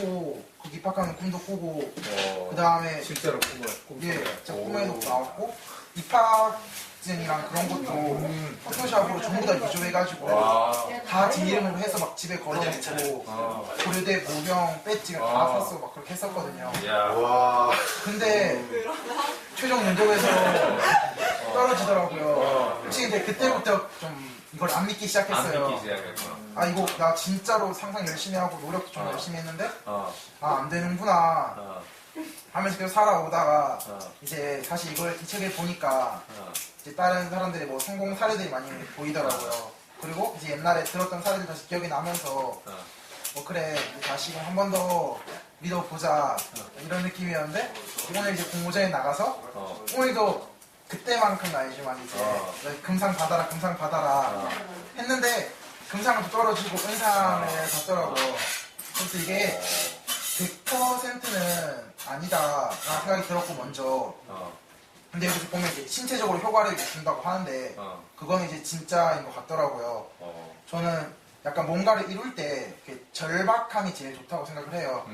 꾸고 거기 입학하는 꿈도 꾸고 그 다음에 실제로 꿈을 진짜 꿈에도 나왔고 입학증이랑 그런 것도 포토샵으로 전부 다 위조해가지고 다 제 이름으로 해서 막 집에 걸어놓고 고려대 모병 배지가 다 샀어 막 그렇게 했었거든요. 근데 최종 면접에서 떨어지더라고요. 솔직히 근데 그때부터 좀 이걸 안 믿기 시작했어요. 아 이거 나 진짜로 상상 열심히 하고 노력도 좀 열심히 했는데 아 안 되는구나 하면서 계속 살아오다가 이제 사실 이 책을 보니까 이제 다른 사람들의 뭐 성공 사례들이 많이 보이더라고요. 그리고 이제 옛날에 들었던 사례들 다시 기억이 나면서 뭐 그래 다시 한 번 더 믿어보자 이런 느낌이었는데 오늘 이제 공모전에 나가서 오늘도 그때만큼은 아니지만 이제 금상 받아라 했는데 금상은 또 떨어지고 은상을 받더라고요. 그래서 이게 100%는 아니다라는 생각이 들었고 먼저 근데 여기서 보면 이제 신체적으로 효과를 준다고 하는데 그거는 이제 진짜인 것 같더라고요. 저는 약간 뭔가를 이룰 때 절박함이 제일 좋다고 생각을 해요.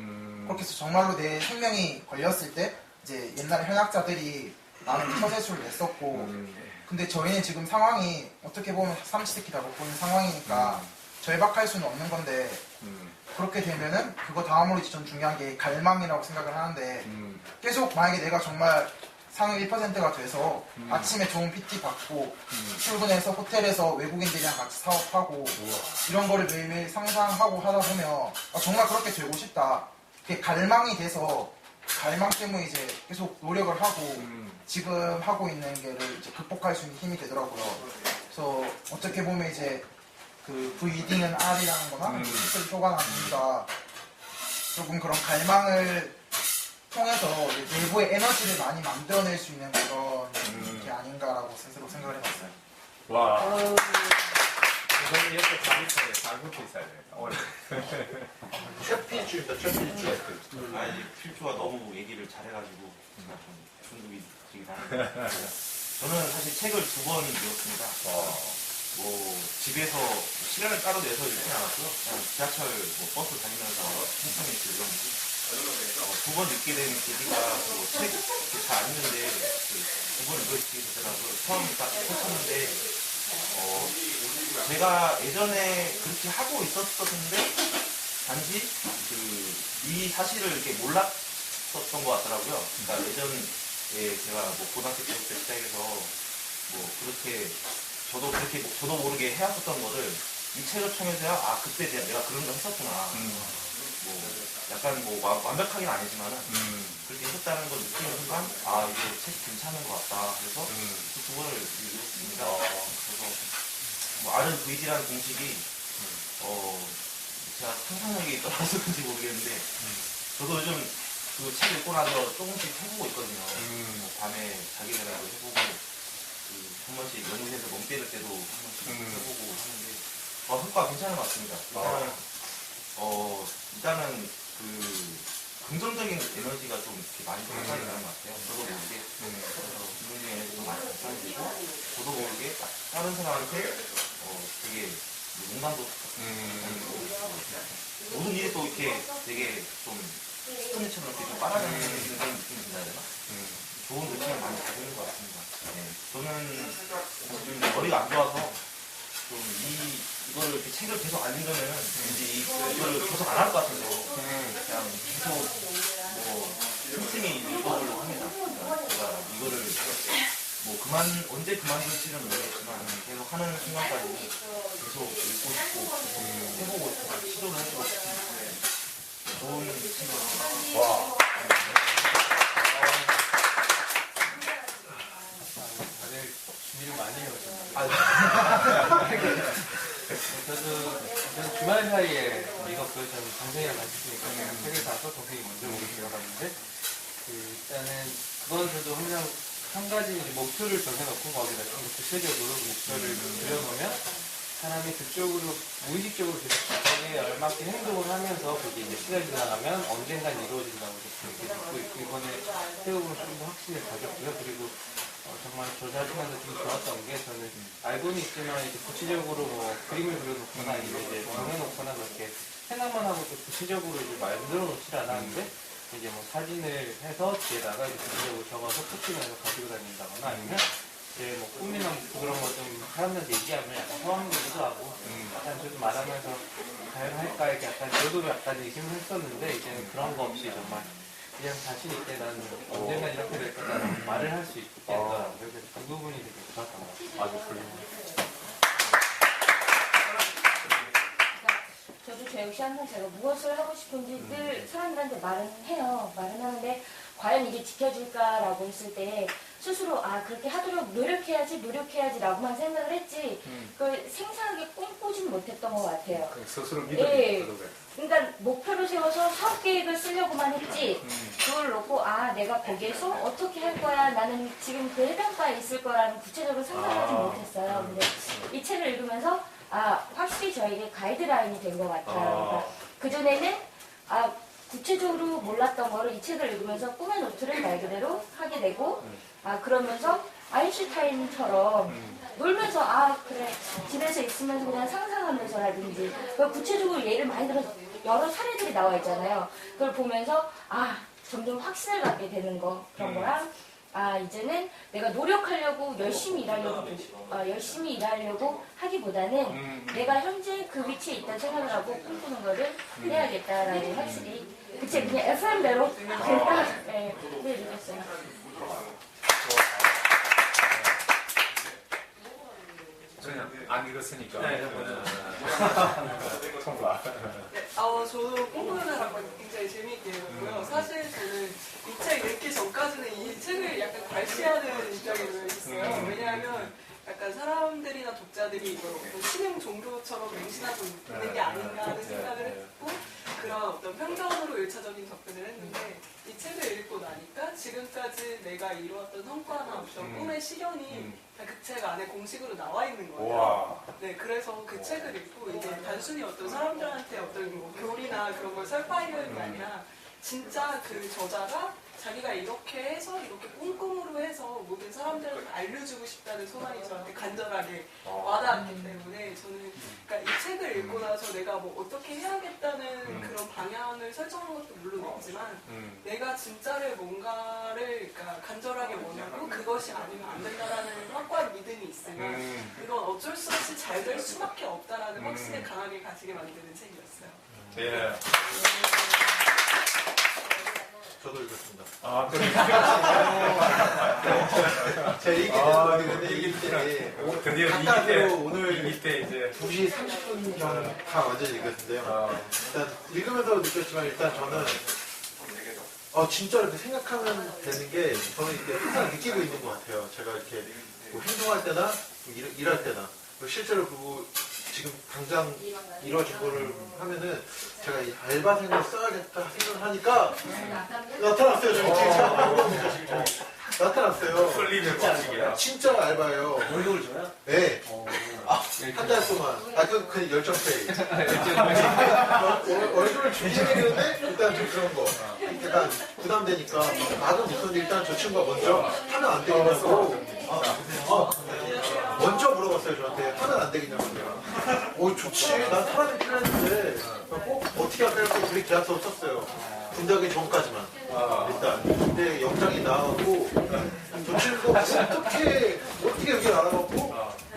그렇게 해서 정말로 내 생명이 걸렸을 때 이제 옛날에 현학자들이 나는 처세술을 냈었고 근데 저희는 지금 상황이 어떻게 보면 삼시세끼 다 먹고 있는 상황이니까 절박할 수는 없는 건데 그렇게 되면은 그거 다음으로 이제 전 중요한 게 갈망이라고 생각을 하는데 계속 만약에 내가 정말 상위 1%가 돼서 아침에 좋은 PT 받고 출근해서 호텔에서 외국인들이랑 같이 사업하고 이런 거를 매일매일 상상하고 하다 보면 정말 그렇게 되고 싶다. 그게 갈망이 돼서 갈망 때문에 이제 계속 노력을 하고 지금 하고 있는 게를 이제 극복할 수 있는 힘이 되더라고요. 그래서 어떻게 보면 이제 그 VD는 R이라는 거나 스스로 효과나 B가 조금 그런 갈망을 통해서 내부의 에너지를 많이 만들어낼 수 있는 그런 게 아닌가라고 스스로 생각을 해봤어요. 와. 이거는 옆에 잘 붙어 있어야 돼. 첫 필주입니다. 아니 필주가 너무 얘기를 잘해가지고 제가 좀 중독이 되긴 하는데 저는 사실 책을 2번 읽었습니다. 뭐 집에서 시간을 따로 내서 읽진 않았고요. 그냥 지하철, 뭐 버스 다니면서 천천히 읽었는데 2번 읽게 된 계기가 책 잘 안 읽는데 2번 읽었기 되더라고요. 처음 딱 펼쳤는데 제가 예전에 그렇게 하고 있었었는데 단지 이 사실을 이렇게 몰랐었던 것 같더라고요. 그러니까 예전에 제가 뭐 고등학교 때부터 시작해서 뭐 그렇게 저도 모르게 해왔었던 거를 이 책을 통해서야 그때 내가 그런 거 했었구나. 뭐 약간 뭐 완벽하긴 아니지만은 그렇게 했었다는 걸 느끼는 순간 이게 책이 괜찮은 것 같다. 그래서 그 2권을 읽었습니다. 그래서 뭐 아는 VD라는 공식이 제가 상상력이 떨어져서 그런지 모르겠는데 저도 요즘 그 책 읽고 나서 조금씩 해보고 있거든요. 뭐 밤에 자기 전에도 해보고 한 번씩 연구실에서 멍 때릴 때도 한 번씩 해보고 하는데 효과가 괜찮은 것 같습니다. 일단은 긍정적인 에너지가 좀 이렇게 많이 발산이 되는 것 같아요. 저도 모르게 긍정적인 에너지가 많이 발산이 되고 저도 모르게 다른 사람한테 되게 농담도 모든 일이 또 이렇게 되게 좀 스토리처럼 이렇게 좀 빨아가는 그런 느낌이 든다 해야 되나? 좋은 느낌을 많이 가지는 것 같습니다. 저는 지금 머리가 안 좋아서 이거를 이렇게 책을 계속 안 읽으면은 왠지 이거를 계속 안 할 것 같아서 그냥 계속 뭐 틈틈이 읽어보려고 합니다. 제가 이거를 뭐 언제 그만둘지는 모르겠지만 계속 하는 순간까지 계속 읽고 싶고 계속 해보고 싶고 시도를 해보고 싶은 좋은 친구입니다. 와. 다들 준비를 많이 해오셨나요? 저는 주말 사이에 이거 저는 동생이랑 같이 있으니까 책을 사서 동생이 먼저 보고 들어갔는데 일단은 그건 저도 항상 한 가지 목표를 정해놓고 거기다 좀 더 구체적으로 목표를 그려놓으면 사람이 그쪽으로 무의식적으로 계속 거기에 알맞게 행동을 하면서 그게 이제 시간이 지나가면 언젠간 이루어진다고 이렇게 믿고 있고 이번에 태국으로 좀 더 확신을 가졌고요. 그리고 정말 조사하시면서 좀 좋았던 게 저는 알고는 있지만 이제 구체적으로 뭐 그림을 그려놓거나 아니면 이제 정해놓거나 그렇게 생각만 하고 또 구체적으로 이제 만들어 놓질 않았는데 이제 뭐 사진을 해서 뒤에다가 이제 구체적으로 적어서 포팅해서 가지고 다닌다거나 아니면 이제 뭐 꿈이나 그런 거 좀 사람들한테 얘기하면 약간 허황되기도 하고 약간 저도 말하면서 과연 할까 이렇게 약간 저도 약간 의심을 했었는데 이제는 그런 거 없이 정말 그냥 자신 있게 나는 언젠간 이렇게 될 거다라는 말을 할 수 있게 되더라고요. 그래서 그 부분이 되게 좋았던 것 같아요. 아주 훌륭해요. 저도 저 역시 항상 제가 무엇을 하고 싶은지 늘 사람들한테 말은 해요. 말은 하는데 과연 이게 지켜질까라고 했을 때 스스로 그렇게 하도록 노력해야지라고만 생각을 했지 그걸 생생하게 꿈꾸진 못했던 것 같아요. 스스로 예. 믿음이 그러니까 목표를 세워서 사업 계획을 쓰려고만 했지 그걸 놓고 내가 거기에서 어떻게 할 거야 나는 지금 그 해당 바에 있을 거라는 구체적으로 생각하지 못했어요. 근데 이 책을 읽으면서 확실히 저에게 가이드라인이 된 것 같아요. 그러니까 그전에는 구체적으로 몰랐던 거를 이 책을 읽으면서 꿈의 노트를 말 그대로 하게 되고 그러면서 아인슈타인처럼 놀면서 그래 집에서 있으면서 그냥 상상하면서라든지 구체적으로 예를 많이 들어서 여러 사례들이 나와 있잖아요. 그걸 보면서 점점 확신을 갖게 되는 거 그런 거랑 이제는 내가 노력하려고 열심히 일하려고 하기보다는 내가 현재 그 위치에 있다는 생각을 하고 꿈꾸는 거를 해야겠다라고 확실히 그치 그냥 FM대로 딱 느꼈어요. 그냥 안 읽었으니까. 통과. 저도 꿈꾸는 학원 굉장히 재미있게 읽었고요. 사실 저는 이 책 읽기 전까지는 이 책을 약간 발시하는 입장에 있어요. 왜냐하면 약간 사람들이나 독자들이 이걸 신흥 종교처럼 맹신하고 있는 게 아닌가 하는 생각을 했고 그런 어떤 편견으로 1차적인 접근을 했는데 이 책을 읽고 나니까 지금까지 내가 이루었던 성과나 어떤 꿈의 실현이 다 그 책 안에 공식으로 나와 있는 거예요. 와. 네, 그래서 그 책을 읽고 이제 단순히 어떤 사람들한테 어떤 뭐 교리나 그런 걸 설파하려는 게 아니라 진짜 그 저자가 자기가 이렇게 해서 이렇게 꼼꼼으로 해서 모든 사람들한테 알려주고 싶다는 소망이 저한테 간절하게 와닿았기 때문에 저는 그러니까 이 책을 읽고 나서 내가 뭐 어떻게 해야겠다는 그런 방향을 설정한 것도 물론 있지만 내가 진짜를 뭔가를 그러니까 간절하게 원하고 그것이 아니면 안 된다라는 확고한 믿음이 있으면 그건 어쩔 수 없이 잘 될 수밖에 없다라는 확신을 강하게 가지게 만드는 책이었어요. 예. 저도 읽었습니다. 제 얘기 때 드디어 잠깐으로 오늘 이때 이제 2시 30분 정도 다 완전히 읽었는데요. 일단 읽으면서 느꼈지만 일단 저는 진짜 이렇게 생각하면 되는 게 저는 이렇게 항상 느끼고 있는 것 같아요. 제가 이렇게 뭐 행동할 때나 일할 때나 실제로 그리고 지금 당장 이루어진 거를 하면은 제가 이 알바생을 써야겠다 생각을 하니까 나타났어요. 지금 나타났어요. 쏠리는 방식이야. 진짜 알바예요. 월급을 줘요? 네. 한 달 동안. 그 열정 페이. 월급을 주긴 했는데 일단 좀 그런 거. 약간 부담되니까 나도 못하는데 일단 저 친구가 먼저 하면 안 되겠냐고. 먼저 물어봤어요 저한테. 하면 안 되겠냐고. 좋지. 난 사람이 필요했는데 꼭 어떻게 할까 해서 우리 계약서 썼어요. 군대 가기 전까지만. 일단. 근데 영장이 나가고 저 친구가 어떻게 여기 알아갖고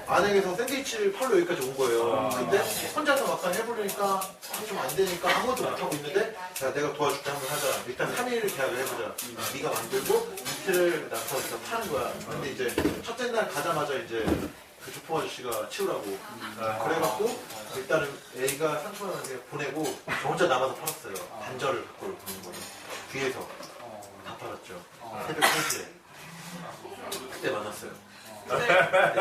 안에서 샌드위치를 팔러 여기까지 온 거예요. 근데 혼자서 막상 해보려니까 좀 안 되니까 아무것도 못하고 있는데 야, 내가 도와줄게 한번 하자. 일단 3일 계약을 해보자. 네가 만들고 이틀을 나서 일단 파는 거야. 근데 이제 첫째 날 가자마자 이제 그 주포 아저씨가 치우라고. 그래갖고 일단은 A가 3,000원 원에 보내고 저 혼자 남아서 팔았어요. 반절을 갖고 보는 거예요. 뒤에서 다 팔았죠. 새벽 3시에. 그때 만났어요.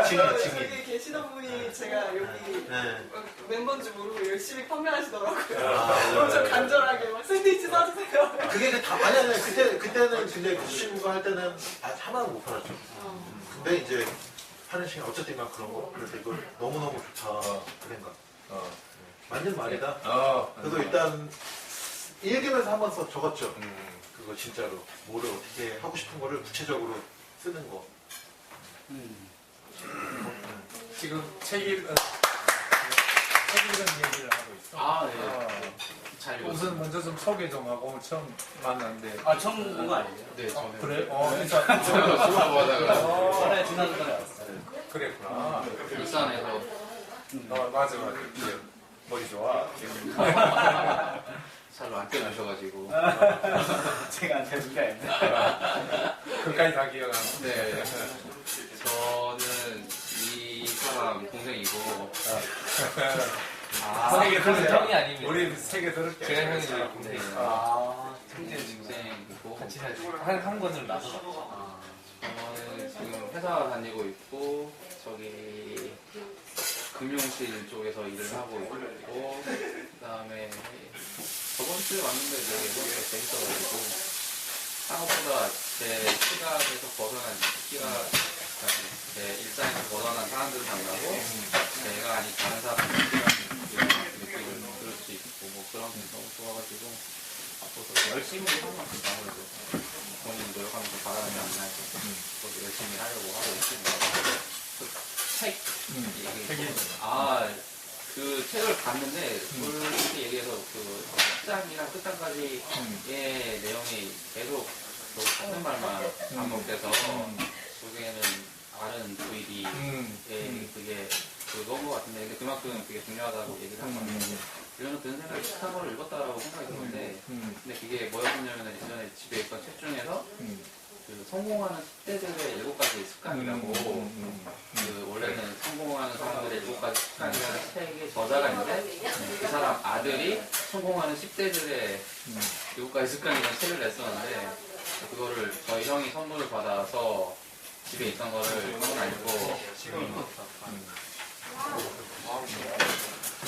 저기 계시던 분이 제가 여기 멤버인지 모르고 열심히 판매하시더라고요. 엄청 간절하게 막 샌드위치 사주세요. 그게 아니 그때는 근데 그 친구가 할 때는 하나도 못 팔았죠. 근데 이제 하는 시간 어쨌든 막 그런 거 그래서 이걸 너무너무 좋다 그 생각. 맞는 말이다. 그래서 일단 읽으면서 한 번 써 적었죠. 그거 진짜로 뭐를 어떻게 하고 싶은 거를 구체적으로 쓰는 거. 지금 책 읽은 책 읽은 얘기를 하고 있어. 아, 네. 잘 읽었어요. 우선 먼저 좀 소개 좀 하고 오늘 처음 만났는데. 아, 처음 본 거 아니에요? 네, 저는. 그래? 인사. 전에 지난번에 왔어요. 그랬구나. 울산에서 맞아. 이제 머리 좋아. 살로 안 떼놓으셔가지고. 제가 안 되는 게 아니라. 그까지 다 기억하는. 네. 저는 이 사람 동생이고. 아, 세계 그건 들을게. 형이 아닙니다. 우리 세계 들을게. 제가 형이랑 동생이에요. 아, 형제 동생이고. 같이 살죠. 한 권을 나눠 저는 지금 회사 다니고 있고, 저기 금융실 쪽에서 일을 하고 있고, 그 다음에 저번 주에 왔는데 이번 주에 재밌어가지고 생각보다 제 시각에서 벗어난 제 일상에서 벗어난 사람들을 만나고 제가 아닌 다른 사람들 이런 느낌을 들을 수 있고 뭐 그런 게 너무 좋아가지고 앞으로 더 열심히 하는 것 같아요. 아무래도 본인 노력하면서 바라는 게 아니라 더 열심히 하려고 하고 있습니다. 책 얘기 그 책을 봤는데 솔직히 얘기해서 그 첫장이랑 끝장까지의 내용이 계속 같은 말만 반복돼서 결국에는 아는 VD의 그게 그건 것 같은데 근데 그만큼 그게 중요하다고 얘기를 한 건데 이런 드는 생각이 비슷한 걸 읽었다라고 생각이 들었는데 근데 그게 뭐였냐면 예전에 집에 있던 책 중에서 그 성공하는 10대들의 7가지 습관이라고 그 원래는 성공하는 사람들의 7가지 습관이라는 책의 저자가 있는데 그 사람 아들이 성공하는 10대들의 7가지 습관이라는 책을 냈었는데 그거를 저희 형이 선물을 받아서 집에 있던 거를 한번 읽고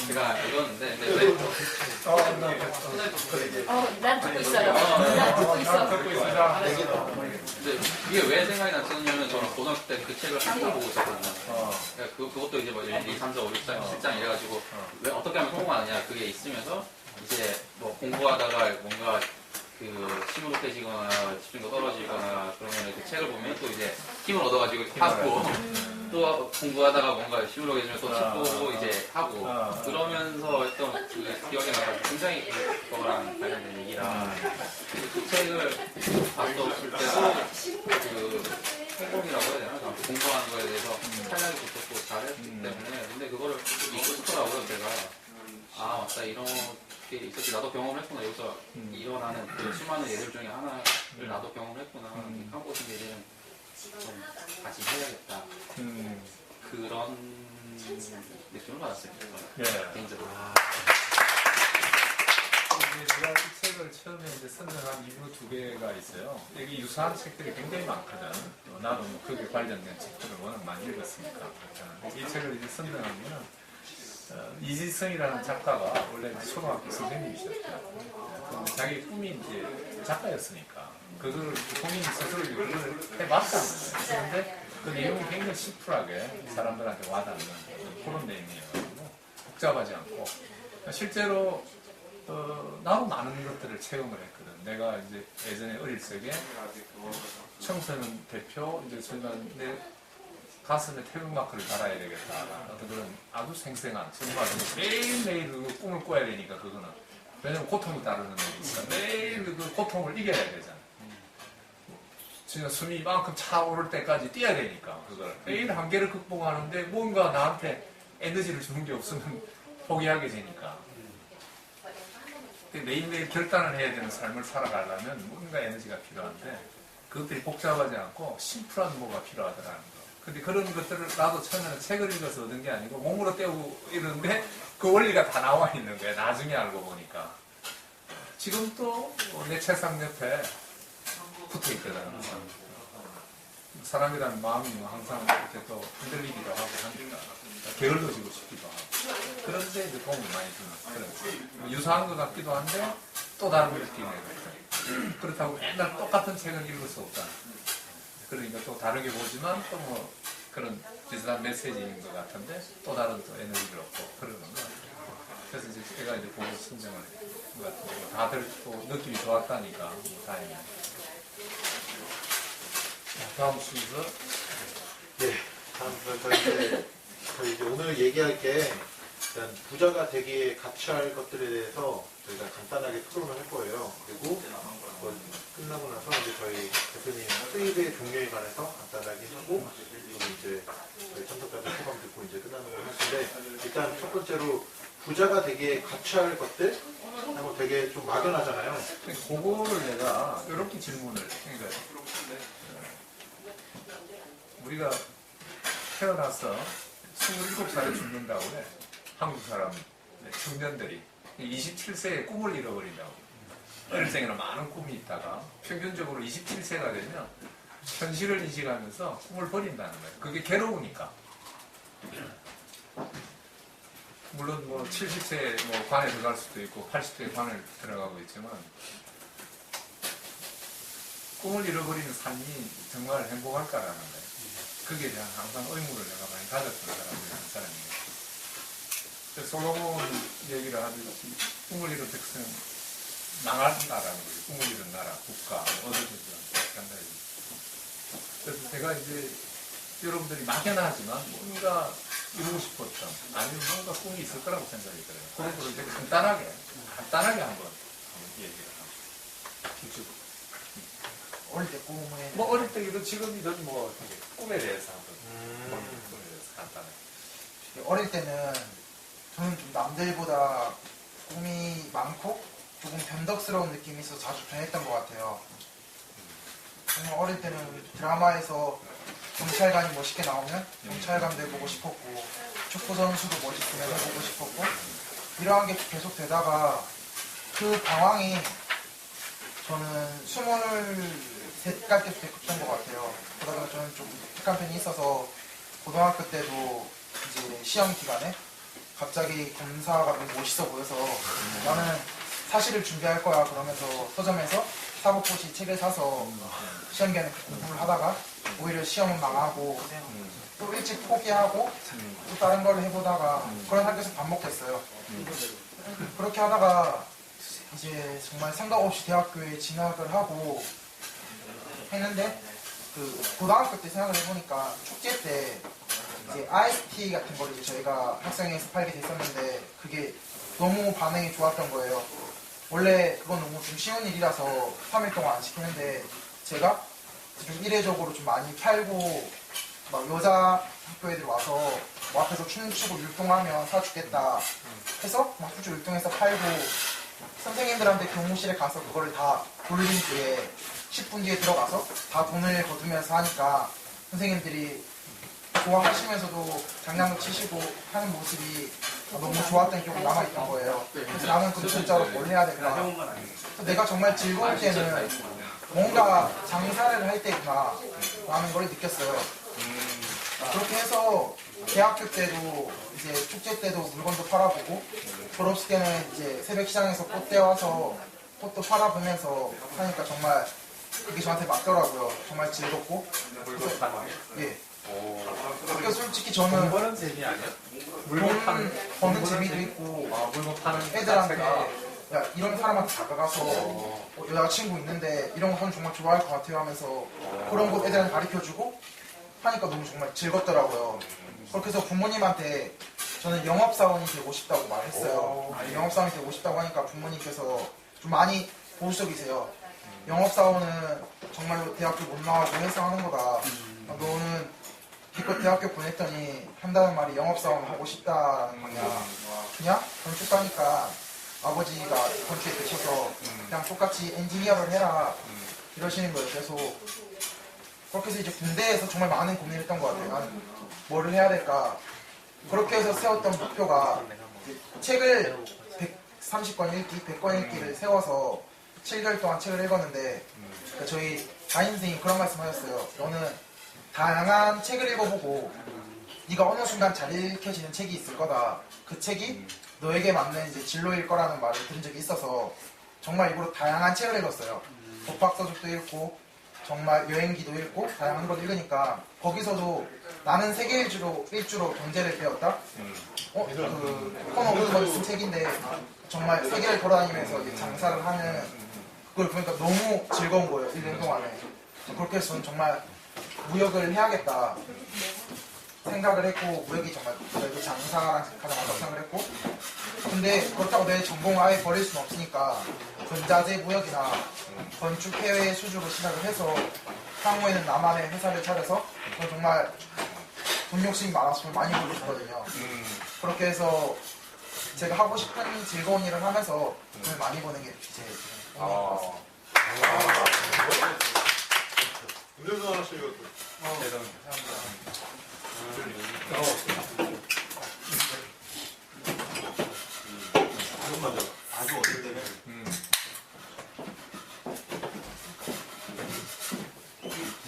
제가 읽었는데 근데 난 듣고 있어요. 난 듣고 있어. 근데 이게 왜 생각이 났었냐면 저는 고등학교 때 그 책을 한글 보고 있었거든요. 그러니까 그것도 이제 뭐 1, 2, 3, 4, 5, 6, 7장 이래가지고 왜 어떻게 하면 성공하느냐 그게 있으면서 이제 뭐 공부하다가 뭔가 그 시무룩해지거나 집중도 떨어지거나 그러면 그 책을 보면 또 이제 힘을 얻어가지고 하고 또 공부하다가 뭔가 시무룩해지면 또 책 보고 이제 하고 그러면서 했던 그 기억이 나가지고 굉장히 그거랑 관련된 얘기라 그 책을 봤었을 때도 그 행복이라고 해야 되나? 공부하는 거에 대해서 탄력이 붙었고 잘했기 때문에 근데 그거를 잊고 싶더라고요 제가 아 맞다 이런 게 있었지 나도 경험했구나 여기서 일어나는 그 수많은 예들 중에 하나를 나도 경험했구나 하고 싶은 일은 좀 다시 해야겠다 그런 느낌을 받았어요 개인적으로 제가 이 책을 처음에 이제 선정한 이유 2개가 있어요. 여기 유사한 책들이 굉장히 많거든. 나도 뭐 거기에 관련된 책들을 워낙 많이 읽었으니까. 이 책을 이제 선정하면 이지성이라는 작가가 원래 초등학교 선생님이셨어요. 근데 자기 꿈이 이제 작가였으니까 그걸 본인 스스로 그걸 해봤다는 거예요. 그런데 그 내용이 굉장히 심플하게 사람들한테 와닿는 그런 내용이어가지고 복잡하지 않고 실제로 나도 많은 것들을 체험을 했거든. 내가 이제 예전에 어릴 적에 청소년 대표 이제 순간 내 가슴에 태극마크를 달아야 되겠다. 어떤 그런 아주 생생한 정말 매일매일 그 꿈을 꿔야 되니까 그거는 왜냐면 고통이 따르는 거니까 매일 그 고통을 이겨야 되잖아. 진짜 숨이 이만큼 차오를 때까지 뛰어야 되니까 그걸 매일 한계를 극복하는데 뭔가 나한테 에너지를 주는 게 없으면 포기하게 되니까 매일매일 결단을 해야 되는 삶을 살아가려면 뭔가 에너지가 필요한데 그것들이 복잡하지 않고 심플한 뭐가 필요하더라는 거. 근데 그런 것들을 나도 처음에는 책을 읽어서 얻은 게 아니고 몸으로 때우고 이러는데 그 원리가 다 나와 있는 거야. 나중에 알고 보니까. 지금 또 내 책상 옆에 붙어 있거든. 사람이라는 마음이 항상 이렇게 또 흔들리기도 하고 하니까 게을러 지고 싶기도 하고. 그런데 이제 도움이 많이 주는 그런 유사한 것 같기도 한데 또 다른 느낌이에요. 그렇다고 맨날 똑같은 책은 읽을 수 없다. 그러니까 또 다르게 보지만 또 뭐 그런 비슷한 메시지인 것 같은데 또 다른 또 에너지를 얻고 그러는 것 같아요. 그래서 이제 제가 이제 보고 선정을 한 것 같은데 다들 또 느낌이 좋았다니까 뭐 다행이에요. 다음 순서. 네, 다음 순서 저희 이제 오늘 얘기할 게 일단 부자가 되기에 같이 할 것들에 대해서 저희가 간단하게 토론을 할 거예요. 그리고 끝나고 나서 이제 저희 대표님 수입의 종류에 관해서 간단하게 하고 그리고 이제 저희 참석자들 소감 듣고 이제 끝나는 걸 할 텐데 일단 첫 번째로 부자가 되기에 같이 할 것들 하고 되게 좀 막연하잖아요. 그거를 내가 이렇게 질문을 그러니까 우리가 태어나서 27살에 죽는다고 해. 한국 사람 청년들이 27세에 꿈을 잃어버린다고. 일생에는 많은 꿈이 있다가 평균적으로 27세가 되면 현실을 인식하면서 꿈을 버린다는 거예요. 그게 괴로우니까. 물론 뭐 70세에 뭐 관에 들어갈 수도 있고 80세에 관에 들어가고 있지만 꿈을 잃어버리는 삶이 정말 행복할까라는 거예요. 거기에 대한 항상 의무를 내가 많이 가졌던 사람이 한 사람이에요. 솔로몬 얘기를 하듯이 꿈을 잃은 백성 망한다라는 거예요. 꿈을 잃은 나라, 국가, 얻어지지 않는다. 그래서 제가 이제 여러분들이 막연하지만 뭔가 이루고 싶었던 아니면 뭔가 꿈이 있을 거라고 생각이 들어요. 그런 거를 되게 간단하게 한번 얘기를 합니다. 어릴 때 꿈에 뭐 어릴 때이든 지금이든 뭐 꿈에 대해서 한번 꿈에 대해서 간단하게. 어릴 때는 저는 좀 남들보다 꿈이 많고 조금 변덕스러운 느낌이 있어서 자주 변했던 것 같아요. 정말 어릴 때는 드라마에서 경찰관이 멋있게 나오면 경찰관도 해보고 싶었고 축구 선수도 멋있으면 해보고 싶었고 이러한 게 계속 되다가 그 방황이 저는 23갈 때부터 했던 것 같아요. 그러다가 저는 좀 독특한 편이 있어서 고등학교 때도 이제 시험 기간에 갑자기 검사가 너무 멋있어 보여서 나는 사실을 준비할 거야 그러면서 서점에서 사법고시 책을 사서 시험 기간에 공부를 하다가 오히려 시험은 망하고 또 일찍 포기하고 또 다른 걸 해보다가 그런 학교에서 반복했어요. 그렇게 하다가 이제 정말 생각 없이 대학교에 진학을 하고 했는데 그 고등학교 때 생각을 해보니까 축제 때 이제 IST 같은 걸 이제 저희가 학생회에서 팔게 됐었는데 그게 너무 반응이 좋았던 거예요. 원래 그건 너무 좀 쉬운 일이라서 3일 동안 안 시키는데 제가 좀 이례적으로 좀 많이 팔고 막 여자 학교 애들 와서 뭐 앞에서 춤추고 율동하면 사주겠다 해서 막 춤추고 율동해서 팔고 선생님들한테 교무실에 가서 그거를 다 돌린 뒤에 10분 뒤에 들어가서 다 돈을 거두면서 하니까 선생님들이 좋아하시면서도 장난도 치시고 하는 모습이 너무 좋았던 기억이 남아있던 거예요. 그래서 나는 그럼 진짜로 뭘 해야 될까. 그래서 내가 정말 즐거울 때는 뭔가 장사를 할 때구나 라는 걸 느꼈어요. 그렇게 해서 대학교 때도 이제 축제 때도 물건도 팔아보고 졸업식 때는 이제 새벽 시장에서 꽃 떼와서 꽃도 팔아보면서 하니까 정말 그게 저한테 맞더라고요. 정말 즐겁고. 그래서, 예. 그러니까 솔직히 저는 버는 재미 아니야? 물건 버는 재미도 있고 물건 파는 애들한테 야 이런 사람한테 다가가서 여자친구 있는데 이런 거 하면 정말 좋아할 것 같아요 하면서 그런 거 애들한테 가르쳐주고 하니까 너무 정말 즐겁더라고요. 그렇게 해서 부모님한테 저는 영업사원이 되고 싶다고 말했어요. 영업사원이 되고 싶다고 하니까 부모님께서 좀 많이 보수적이세요. 영업사원은 정말로 대학교 못 나가고 해서 하는 거다. 너는 기껏 대학교 보냈더니 한다는 말이 영업사원 하고 싶다는 거냐. 그냥 건축가니까 아버지가 건축에 계셔서 그냥 똑같이 엔지니어를 해라 이러시는 거예요. 그래서 그렇게 해서 이제 군대에서 정말 많은 고민을 했던 것 같아요. 난 뭐를 해야 될까. 그렇게 해서 세웠던 목표가 책을 130권 읽기, 100권 읽기를 세워서 7개월 동안 책을 읽었는데 그러니까 저희 담임 선생님이 그런 말씀 하셨어요. 너는 다양한 책을 읽어보고 네가 어느 순간 잘 읽혀지는 책이 있을 거다. 그 책이 너에게 맞는 이제 진로일 거라는 말을 들은 적이 있어서 정말 일부러 다양한 책을 읽었어요. 법학서적도 읽고 정말 여행기도 읽고 다양한 걸 읽으니까 거기서도 나는 세계 일주로 경제를 배웠다. 그 코너 오르먼이 쓴 책인데 정말 세계를 돌아다니면서 이제 장사를 하는 그걸 보니까 너무 즐거운 거예요. 1년 동안에. 그렇게 해서 저는 정말 무역을 해야겠다. 생각을 했고 무역이 정말 그래도 장사랑 가장 맞다고 생각을 했고 근데 그렇다고 내 전공을 아예 버릴 수는 없으니까 전자재 무역이나 건축 해외 수주로 시작을 해서 향후에는 나만의 회사를 차려서 저 정말 돈 욕심이 많아서 좀 많이 벌고 싶거든요. 그렇게 해서 제가 하고 싶은 즐거운 일을 하면서 돈을 많이 버는 게 제 꿈인 것 같습니다. 운전수 하나씩 이것도. 맞아. 아주 어릴 때는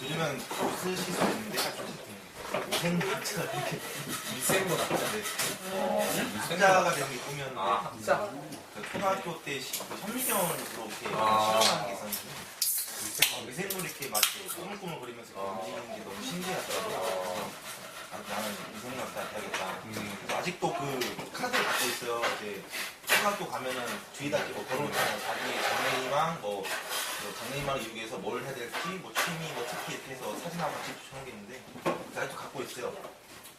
들으면 없으실 수 있는데 생각자 이렇게 미생물 학자. 학자가 되는 게 꿈이었는데 학자. 초등학교 때 현미경으로 이렇게 실험하는 게 있었는데 미생물 이렇게 막 이렇게 꾸물꾸물 거리면서 움직이는 게 너무 신기하더라고요. 나는 미생물학자 해야겠다. 그래서 아직도 그 카드를 갖고 있어요. 이제 초등학교 가면은 뒤에다 이렇게 걸어놓잖아요. 자기 장래희망, 장래희망을 이루기 위해서 뭘 해야 될지, 취미, 특기 이렇게 해서 사진 한번 찍어주는 게 있는데 아직도 갖고 있어요.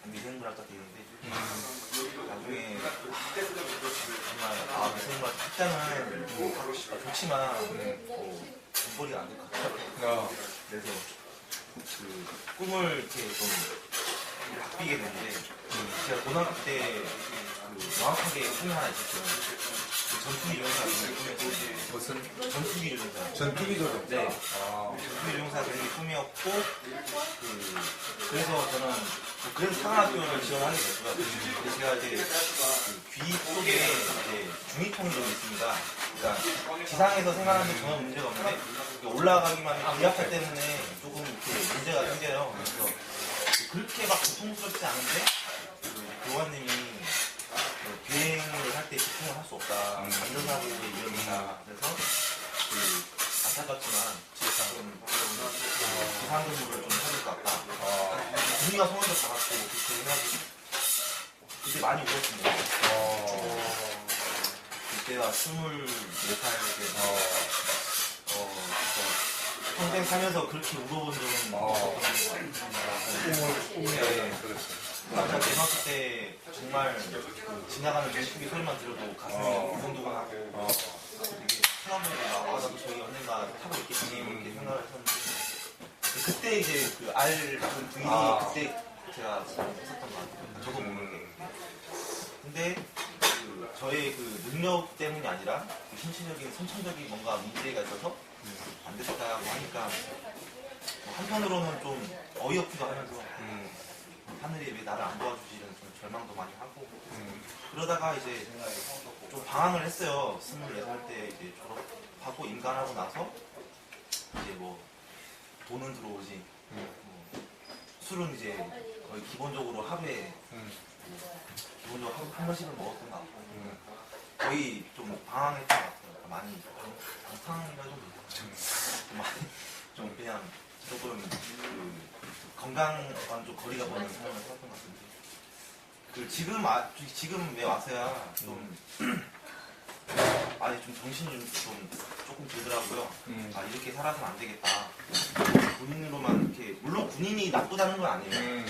미생물학자 되는데 나중에 정말 미생물학자 학자는 좋지만 돈벌이가 안 될 것 같아요. 그래서 그 꿈을 이렇게 좀 바뀌게 됐는데 제가 고등학교 때 명확하게 꿈이 하나 있었어요. 전투기 조종사 되는 게 꿈이었어요. 무슨 전투기 조종사. 전투기 조종. 네. 전투기 조종사 되는 게 꿈이었고 그래서 저는 그래서 상하학교를 지원하게 됐고요. 근데 제가 이제 귀 쪽에 이제 중이통이 좀 있습니다. 그러니까 지상에서 생활하는 전혀 문제가 없는데 올라가기만 하면 기압차 때문에 조금 이렇게 문제가 생겨요. 그래서 그렇게 막 고통스럽지 않은데 교관님이 비행을 할 때 집중을 할 수 없다. 안전사고의 위험이다. 그래서 안타깝지만 좀 비상근무를 좀 해야 될 것 같다. 분위기가 성원도 받았고 그렇게 해가지고 그때 많이 울었습니다. 그때가 24살 때 평생 살면서 그렇게 울어본 적은 없었던 것 대학교 때 정말 지나가는 전투기 소리만 들어도 가슴이 두근두근하고 되게 트라우마가 나도 저희 언젠가 타고 있겠지 이렇게 생각을 했었는데 그때 이제 그 알 같은 부인이 그때 제가 했었던 것 같아요. 저도 모르게. 근데 저의 그 능력 때문이 아니라 그 신체적인 선천적인 뭔가 문제가 있어서 안 됐다고 하니까 한편으로는 좀 어이없기도 하면서 하늘이 왜 나를 안 도와주지 이런 좀 절망도 많이 하고 그러다가 이제 좀 방황을 했어요. 24살 때 이제 졸업하고 임관하고 나서 이제 뭐 돈은 들어오지 술은 이제 거의 기본적으로 하루에 기본적으로 한 번씩은 먹었던 것 같고 거의 좀 방황했던 것 같아요. 많이 방탕이라 좀 많이 좀 그냥 조금 건강과는 좀 거리가 먼 삶을 살았던 것 같은데 지금 왜 와서야 좀 좀 정신이 좀 조금 들더라고요. 이렇게 살아서는 안 되겠다. 군인으로만 이렇게 물론 군인이 나쁘다는 건 아니에요.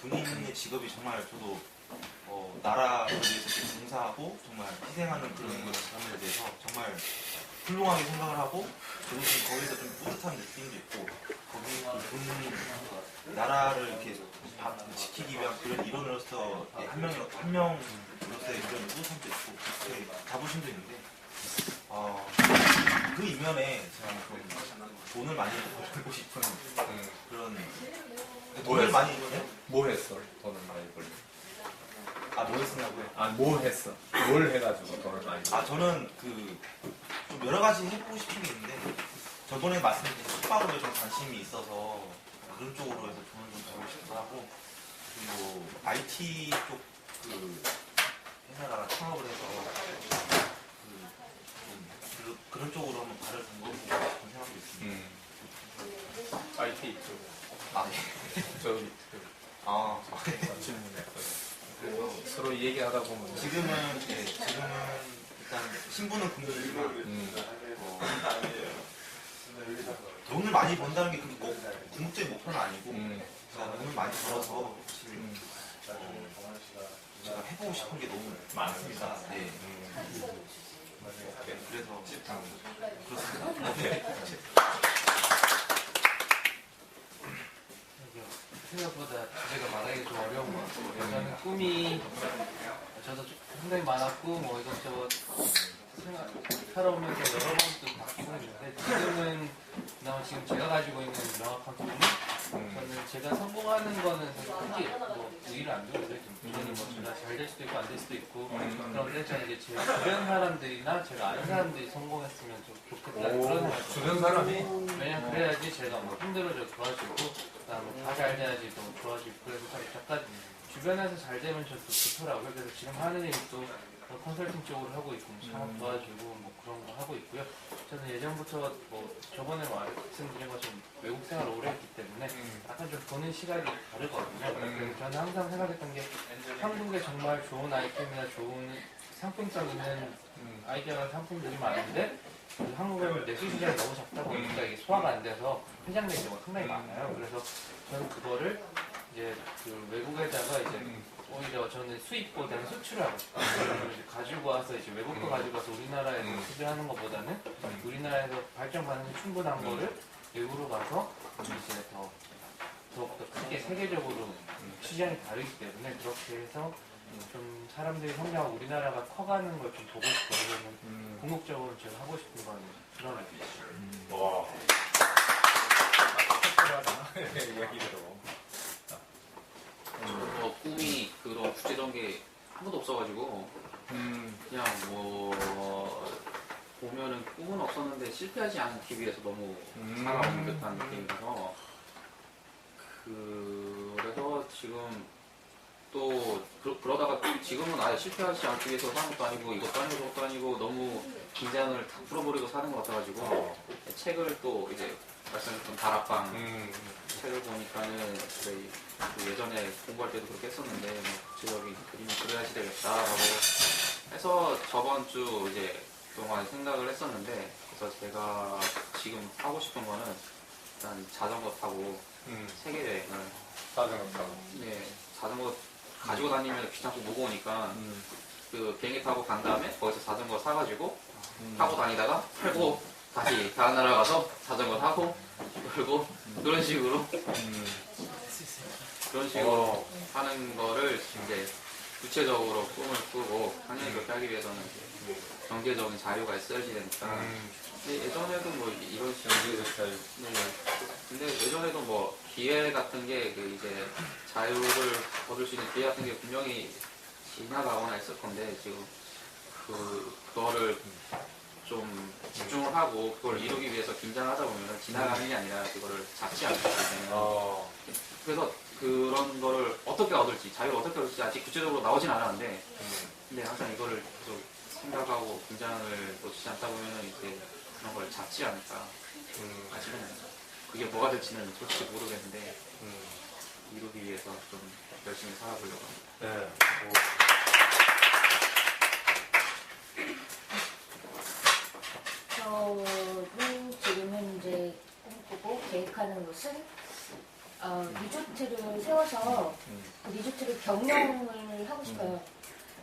그냥 군인의 직업이 정말 저도 나라를 위해서 이렇게 봉사하고 정말 희생하는 그런 삶에 대해서 정말 훌륭하게 생각을 하고 저도 좀 거기서 좀 뿌듯한 느낌도 있고 거기 나라를 이렇게 지키기 위한 그런 일원으로서 한 명으로서의 그런 뿌듯함도 있고 그렇게 자부심도 있는데 그 이면에 제가 좀 돈을 많이 벌고 싶은 그런 돈을 많이 뭐 했어? 돈을 많이 벌려. 뭐 했었냐고요? 뭐 했어? 뭘 해가지고 돈을 많이 벌려? 저는 좀 여러 가지 해보고 싶은 게 있는데 저번에 말씀드린 숙박으로 좀 관심이 있어서 그런 쪽으로 해서 돈을 좀 벌고 싶기도 하고 그리고 IT 쪽 회사가 창업을 해서 그런 쪽으로 한번 발을 담궈보고 싶은 생각도 있습니다. IT 쪽. 네. 저기 질문에 그래서 서로 얘기하다 보면 지금은 일단 신분은 군인이지만 돈을 많이 번다는 게 꼭 궁극적인 목표는 아니고 제가 돈을 많이 벌어서 사실 제가 해보고 싶은 게 너무 많습니다. 네. 네. 그래서 그렇습니다. 네. 생각보다 주제가 말하기 좀 어려운 것 같고 저는 꿈이 저도 상당히 많았고 뭐 이것저것 살아오면서 여러 번도 바뀌고 있는데 지금은 그나마 지금 제가 가지고 있는 명확한 꿈은 저는 제가 성공하는 거는 사실 크게 뭐 의의를 안 두고 있어요. 물론 뭐 제가 잘 될 수도 있고 안 될 수도 있고 그런데 저는 이제 제 주변 사람들이나 제가 아는 사람들이 성공했으면 좀 좋겠다는 그런 생각이 주변 사람이 왜냐면 그래야지 제가 뭐 힘들어져 도와주고 그다음에 다 잘 돼야지 또 좋아지고 그래서 약간 주변에서 잘 되면 저도 좋더라고요. 그래서 지금 하는 일이 또 컨설팅 쪽으로 하고 있고 사업 도와주고 뭐 그런 거 하고 있고요. 저는 예전부터 뭐 저번에 말씀드린 것처럼 외국 생활을 오래 했기 때문에 약간 좀 보는 시각이 다르거든요. 그래서 저는 항상 생각했던 게 한국에 정말 좋은 아이템이나 좋은 상품성 있는 아이디어나 상품들이 많은데 한국은 내수 시장이 너무 작다 보니까 이게 소화가 안 돼서 회장된 경우가 상당히 많아요. 그래서 저는 그거를 이제 그 외국에다가 이제 오히려 저는 수입보다는 수출을 하고 싶어요. 이제 가지고 와서 이제 외국 거 가지고 와서 우리나라에서 수출하는 것보다는 우리나라에서 발전 가능성이 충분한 거를 외국으로 가서 이제 더욱더 크게 세계적으로 시장이 다르기 때문에 그렇게 해서 좀 사람들이 성장하고 우리나라가 커가는 걸 좀 보고 싶어요. 궁극적으로 제가 하고 싶은 건 그런 와. 이야기대로. 꿈이 그런 구체적인 게 한 번도 없어가지고 그냥 뭐 보면은 꿈은 없었는데 실패하지 않기 위해서 너무 살아온 듯한 느낌이라서 그래서 지금 또 그러다가 지금은 아예 실패하지 않기 위해서 사는 것도 아니고 이것도 아니고 저것도 아니고 너무 긴장을 다 풀어버리고 사는 것 같아가지고 책을 또 이제 말씀하셨던 다락방 책을 보니까는 그 예전에 공부할 때도 그렇게 했었는데 뭐 구체적인 그림을 그려야지 되겠다라고 해서 저번 주 이제 동안 생각을 했었는데 그래서 제가 지금 하고 싶은 거는 일단 자전거 타고 세계 여행을 자전거 타고. 네, 자전거 가지고 다니면 귀찮고 무거우니까 그 비행기 타고 간 다음에 거기서 자전거 사가지고 타고 다니다가 팔고 다시 다른 나라 가서 자전거 타고 그리고 그런 식으로 하는 거를 이제 구체적으로 꿈을 꾸고 당연히 그렇게 하기 위해서는 이제 경제적인 자유가 있어야지 되니까 근데 예전에도 뭐 이런 식으로 네. 근데 예전에도 뭐 기회 같은 게 그 이제 자유를 얻을 수 있는 기회 같은 게 분명히 지나가거나 있을 건데 지금 그거를 좀 집중을 하고 그걸 이루기 위해서 긴장하다 보면 지나가는 게 아니라 그거를 잡지 않기 때문에 그래서 그런 거를 어떻게 얻을지 자유를 어떻게 얻을지 아직 구체적으로 나오진 않았는데 근데 항상 이거를 계속 생각하고 긴장을 놓치지 않다 보면 이제 그런 걸 잡지 않을까 아직은 그게 뭐가 될지는 솔직히 모르겠는데 이루기 위해서 좀 열심히 살아보려고 합니다. 저는 지금은 이제 꿈꾸고 계획하는 것은 리조트를 세워서 그 리조트를 경영을 하고 싶어요.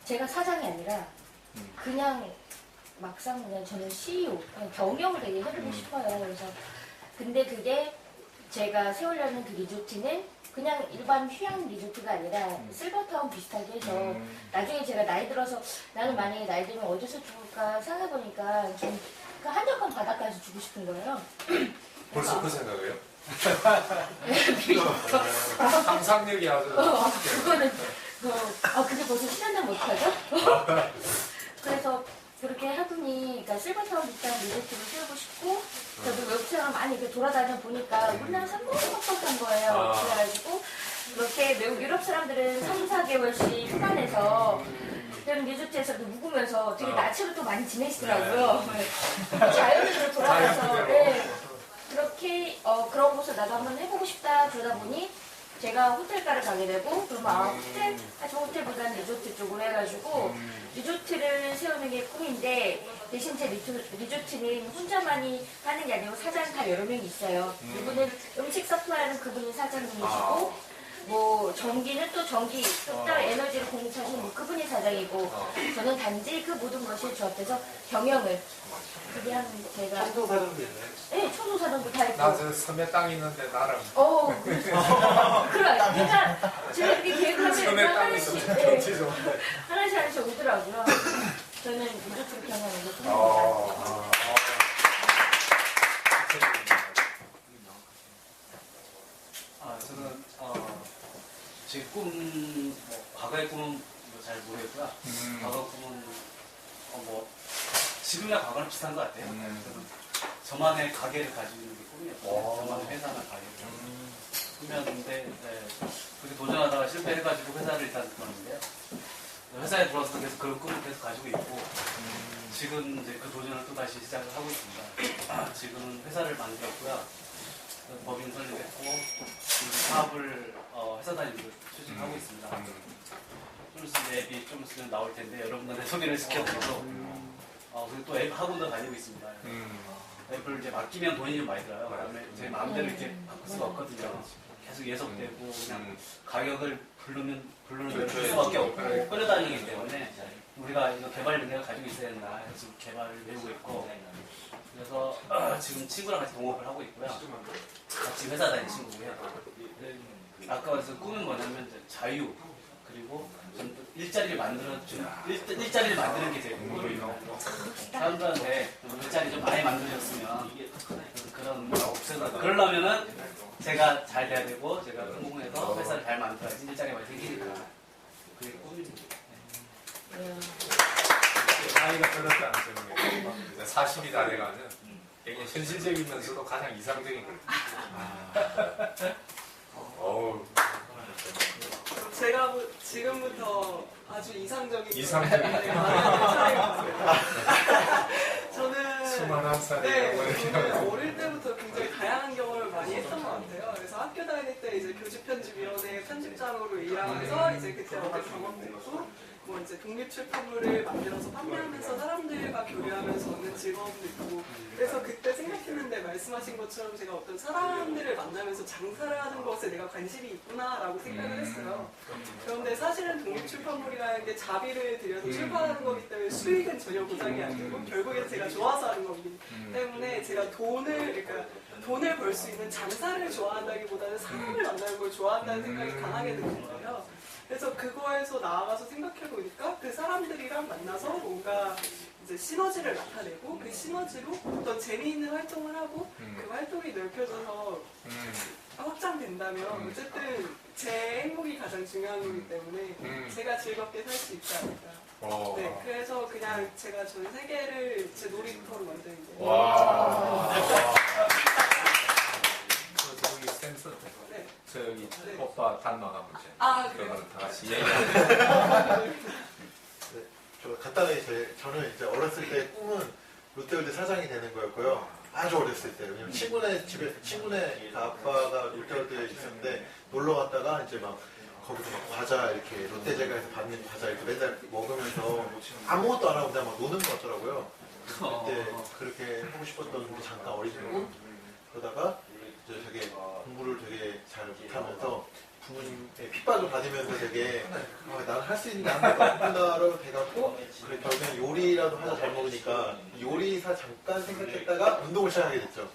제가 사장이 아니라 그냥 막상 그냥 저는 CEO, 경영을 되게 해보고 싶어요. 그래서 근데 그게 제가 세우려는 그 리조트는 그냥 일반 휴양 리조트가 아니라 실버타운 비슷하게 해서 나중에 제가 나이 들어서 나는 만약에 나이 들면 어디서 죽을까 생각해보니까 좀 그 한적한 바닷가에서 주고 싶은 거예요. 벌써 그 생각이에요? 상상력이 아주 그거는 그게 벌써 실현을 못하죠? 그래서 그렇게 하더니 그러니까 실버타운 비슷한 리조트를 세우고 싶고 저도 외국 생활 많이 이렇게 돌아다녀 보니까 우리나라 상당히 빡빡한 거예요. 그래가지고 그렇게 외국 유럽 사람들은 3, 4개월씩 휴관해서 그런 리조트에서 묵으면서 되게 나체로 또 많이 지내시더라고요. 자연으로 돌아가서 그렇게 그런 곳을 나도 한번 해보고 싶다 그러다 보니 제가 호텔가를 가게 되고 그러면 호텔? 저 호텔보다는 리조트 쪽으로 해가지고 리조트를 세우는 게 꿈인데 대신 제 리조트는 혼자만이 하는 게 아니고 사장 다 여러 명이 있어요. 이분은 음식 서플라이는 그분이 사장님이시고 뭐 전기는 또 전기 또 따로 에너지를 공급하시는 그분이 사장이고 저는 단지 그 모든 것이 저 앞에서 경영을 그게 한 제가 청소사정도 있나요? 네 청소사정도 다 했고 나 저 섬에 땅 있는데 나름 그래 그러니까 제가 이렇게 계획하면 섬에 땅 하나씩 있으면 네, 그렇지 좀. 하나씩 오더라고요. 저는 리조트 경영을 꿈입니다. 저는 제 꿈, 과거의 꿈은 잘 모르겠고요. 과거 꿈은 지금이랑 과거는 비슷한 것 같아요. 저는 저만의 가게를 가지고 있는 게 꿈이었어요. 저만의 회사나 가게를 꿈이었는데 그렇게 도전하다가 실패해가지고 회사를 일단 그만뒀는데요. 회사에 들어와서 계속 그런 꿈을 계속 가지고 있고 지금 이제 그 도전을 또 다시 시작을 하고 있습니다. 지금은 회사를 만들었고요. 법인 설립했고 사업을 회사 다니면서 추진하고 있습니다. 좀 있으면 앱이 좀 있으면 나올 텐데 여러분들한테 소개를 시켜드리고 그리고 또 앱 학원도 다니고 있습니다. 앱을 이제 맡기면 돈이 좀 많이 들어요. 그다음에 제 마음대로 이렇게 바꿀 수가 없거든요. 계속 예속되고 그냥 가격을 부르는 대로 줄 수밖에 없고 끌어다니기 때문에 우리가 이거 개발 능력을 가지고 있어야 된다. 그래서 개발을 배우고 있고 그래서 지금 친구랑 같이 동업을 하고 있고요. 같이 회사 다니는 친구고요. 아까 그래서 꿈은 뭐냐면 이제 자유 그리고 좀 일자리를 만드는 게 제 꿈입니다. 사람들한테 일자리 좀 많이 만들어줬으면 그런 없애서 그러려면은 제가 잘 돼야 되고 제가 성공해서 회사를 잘 만들어야지 일자리가 많이 생기니까 그게 꿈입니다. 나이가 별로지 않죠. 이제 40이 다 돼가면 굉장히 현실적이면서도 가장 이상적인 거예요. 어우. 제가 지금부터 아주 이상적인 이상적인 저는 21살에 저는 어릴 때부터 굉장히 다양한 경험을 많이 했던 것 같아요. 그래서 학교 다닐 때 이제 교직편집위원회 편집장으로 일하면서 이제 그때 어떤 경험도 있고 뭐 이제 독립출판물을 만들어서 판매하면서 사람들과 교류하면서 얻는 즐거움도 있고 그래서 그때 생각했는데 말씀하신 것처럼 제가 어떤 사람들을 만나면서 장사를 하는 것에 내가 관심이 있구나라고 생각을 했어요. 그런데 사실은 독립출판물이라는 게 자비를 들여서 출판하는 거기 때문에 수익은 전혀 보장이 안 되고 결국엔 제가 좋아서 하는 거기 때문에 제가 돈을 벌 수 있는 장사를 좋아한다기보다는 사람을 만나는 걸 좋아한다는 생각이 강하게 드는 거예요. 그래서 그거에서 나아가서 생각해보니까 그 사람들이랑 만나서 뭔가 이제 시너지를 나타내고 그 시너지로 어떤 재미있는 활동을 하고 그 활동이 넓혀져서 확장된다면 어쨌든 제 행복이 가장 중요한 거기 때문에 제가 즐겁게 살 수 있지 않을까. 네, 그래서 그냥 제가 전 세계를 제 놀이터로 만드는데. 저기 센서 네. 저기 오빠 단마가 보지. 그거는 다 같이 네, 저 간단하게 저는 이제 어렸을 때 꿈은 롯데월드 사장이 되는 거였고요. 아주 어렸을 때. 왜냐면 친구네 아빠가 롯데월드에 있었는데 놀러 갔다가 이제 막 거기서 막 과자 이렇게 롯데제과에서 받는 과자 이렇게 맨날 먹으면서 아무것도 안 하고 그냥 막 노는 것 같더라고요. 그때 그렇게 하고 싶었던 게 잠깐 어린 꿈. 그러다가 이제 되게 공부를 되게 잘 못하면서 부모님의 핍박을 받으면서 되게 나는 할 수 있는 게 아무것도 없구나로 돼갖고 그래 결국엔 요리라도 하나 잘 먹으니까 요리사 잠깐 생각했다가 운동을 시작하게 됐죠.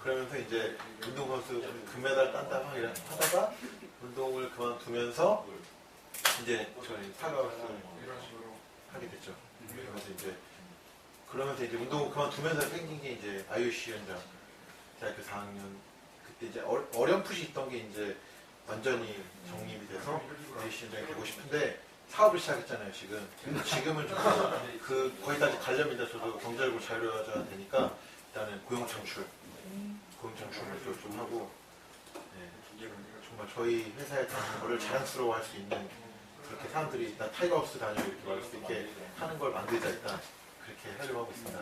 그러면서 이제 운동선수 금메달 딴다 막 하다가 운동을 그만두면서 이제 저희 타가우스 하게 됐죠. 그러면서 이제 운동을 그만두면서 생긴 게 이제 IOC 위원장 대학교 4학년 그때 이제 어렴풋이 있던 게 이제 완전히 정립이 돼서 IOC 위원장이 되고 싶은데 사업을 시작했잖아요. 지금은 좀 거기까지 가려면 저도 경제적으로 자유로워져야 되니까 일단은 고용 창출을 좀 하고 정말 저희 회사에 다니는 거를 자랑스러워할 수 있는 그렇게 사람들이 일단 타이거하우스 다니고 이렇게 말할 수 있게 하는 걸 만들자 일단 그렇게 하려고 하고 있습니다.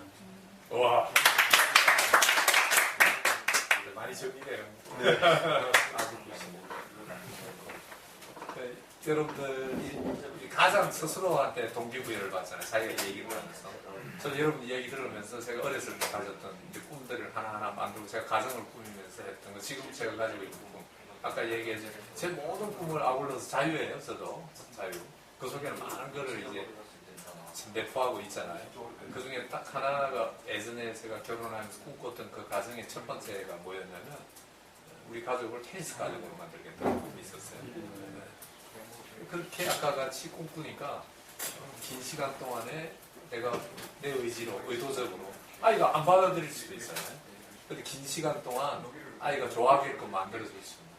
와. 많이 많이 적이네요. 아직도 있습니다. 여러분들이 가장 스스로한테 동기부여를 받잖아요. 자기가 얘기를 하면서. 저는 여러분 얘기 들으면서 제가 어렸을 때 가졌던 이제 꿈들을 하나하나 만들고 제가 가정을 꾸미면서 했던 거 지금 제가 가지고 있는 꿈. 아까 얘기했죠. 제 모든 꿈을 아울러서 자유예요. 저도 자유. 그 속에는 많은 거를 이제 내포하고 있잖아요. 그 중에 딱 하나가 예전에 제가 결혼하면서 꿈꿨던 그 가정의 첫 번째가 뭐였냐면 우리 가족을 테니스 가족으로 만들겠다는 꿈이 있었어요. 그렇게 아까 같이 꿈꾸니까 긴 시간 동안에 내가 내 의지로, 의도적으로 아이가 안 받아들일 수도 있잖아요. 근데 긴 시간 동안 아이가 좋아하게끔 만들어줄 수 있는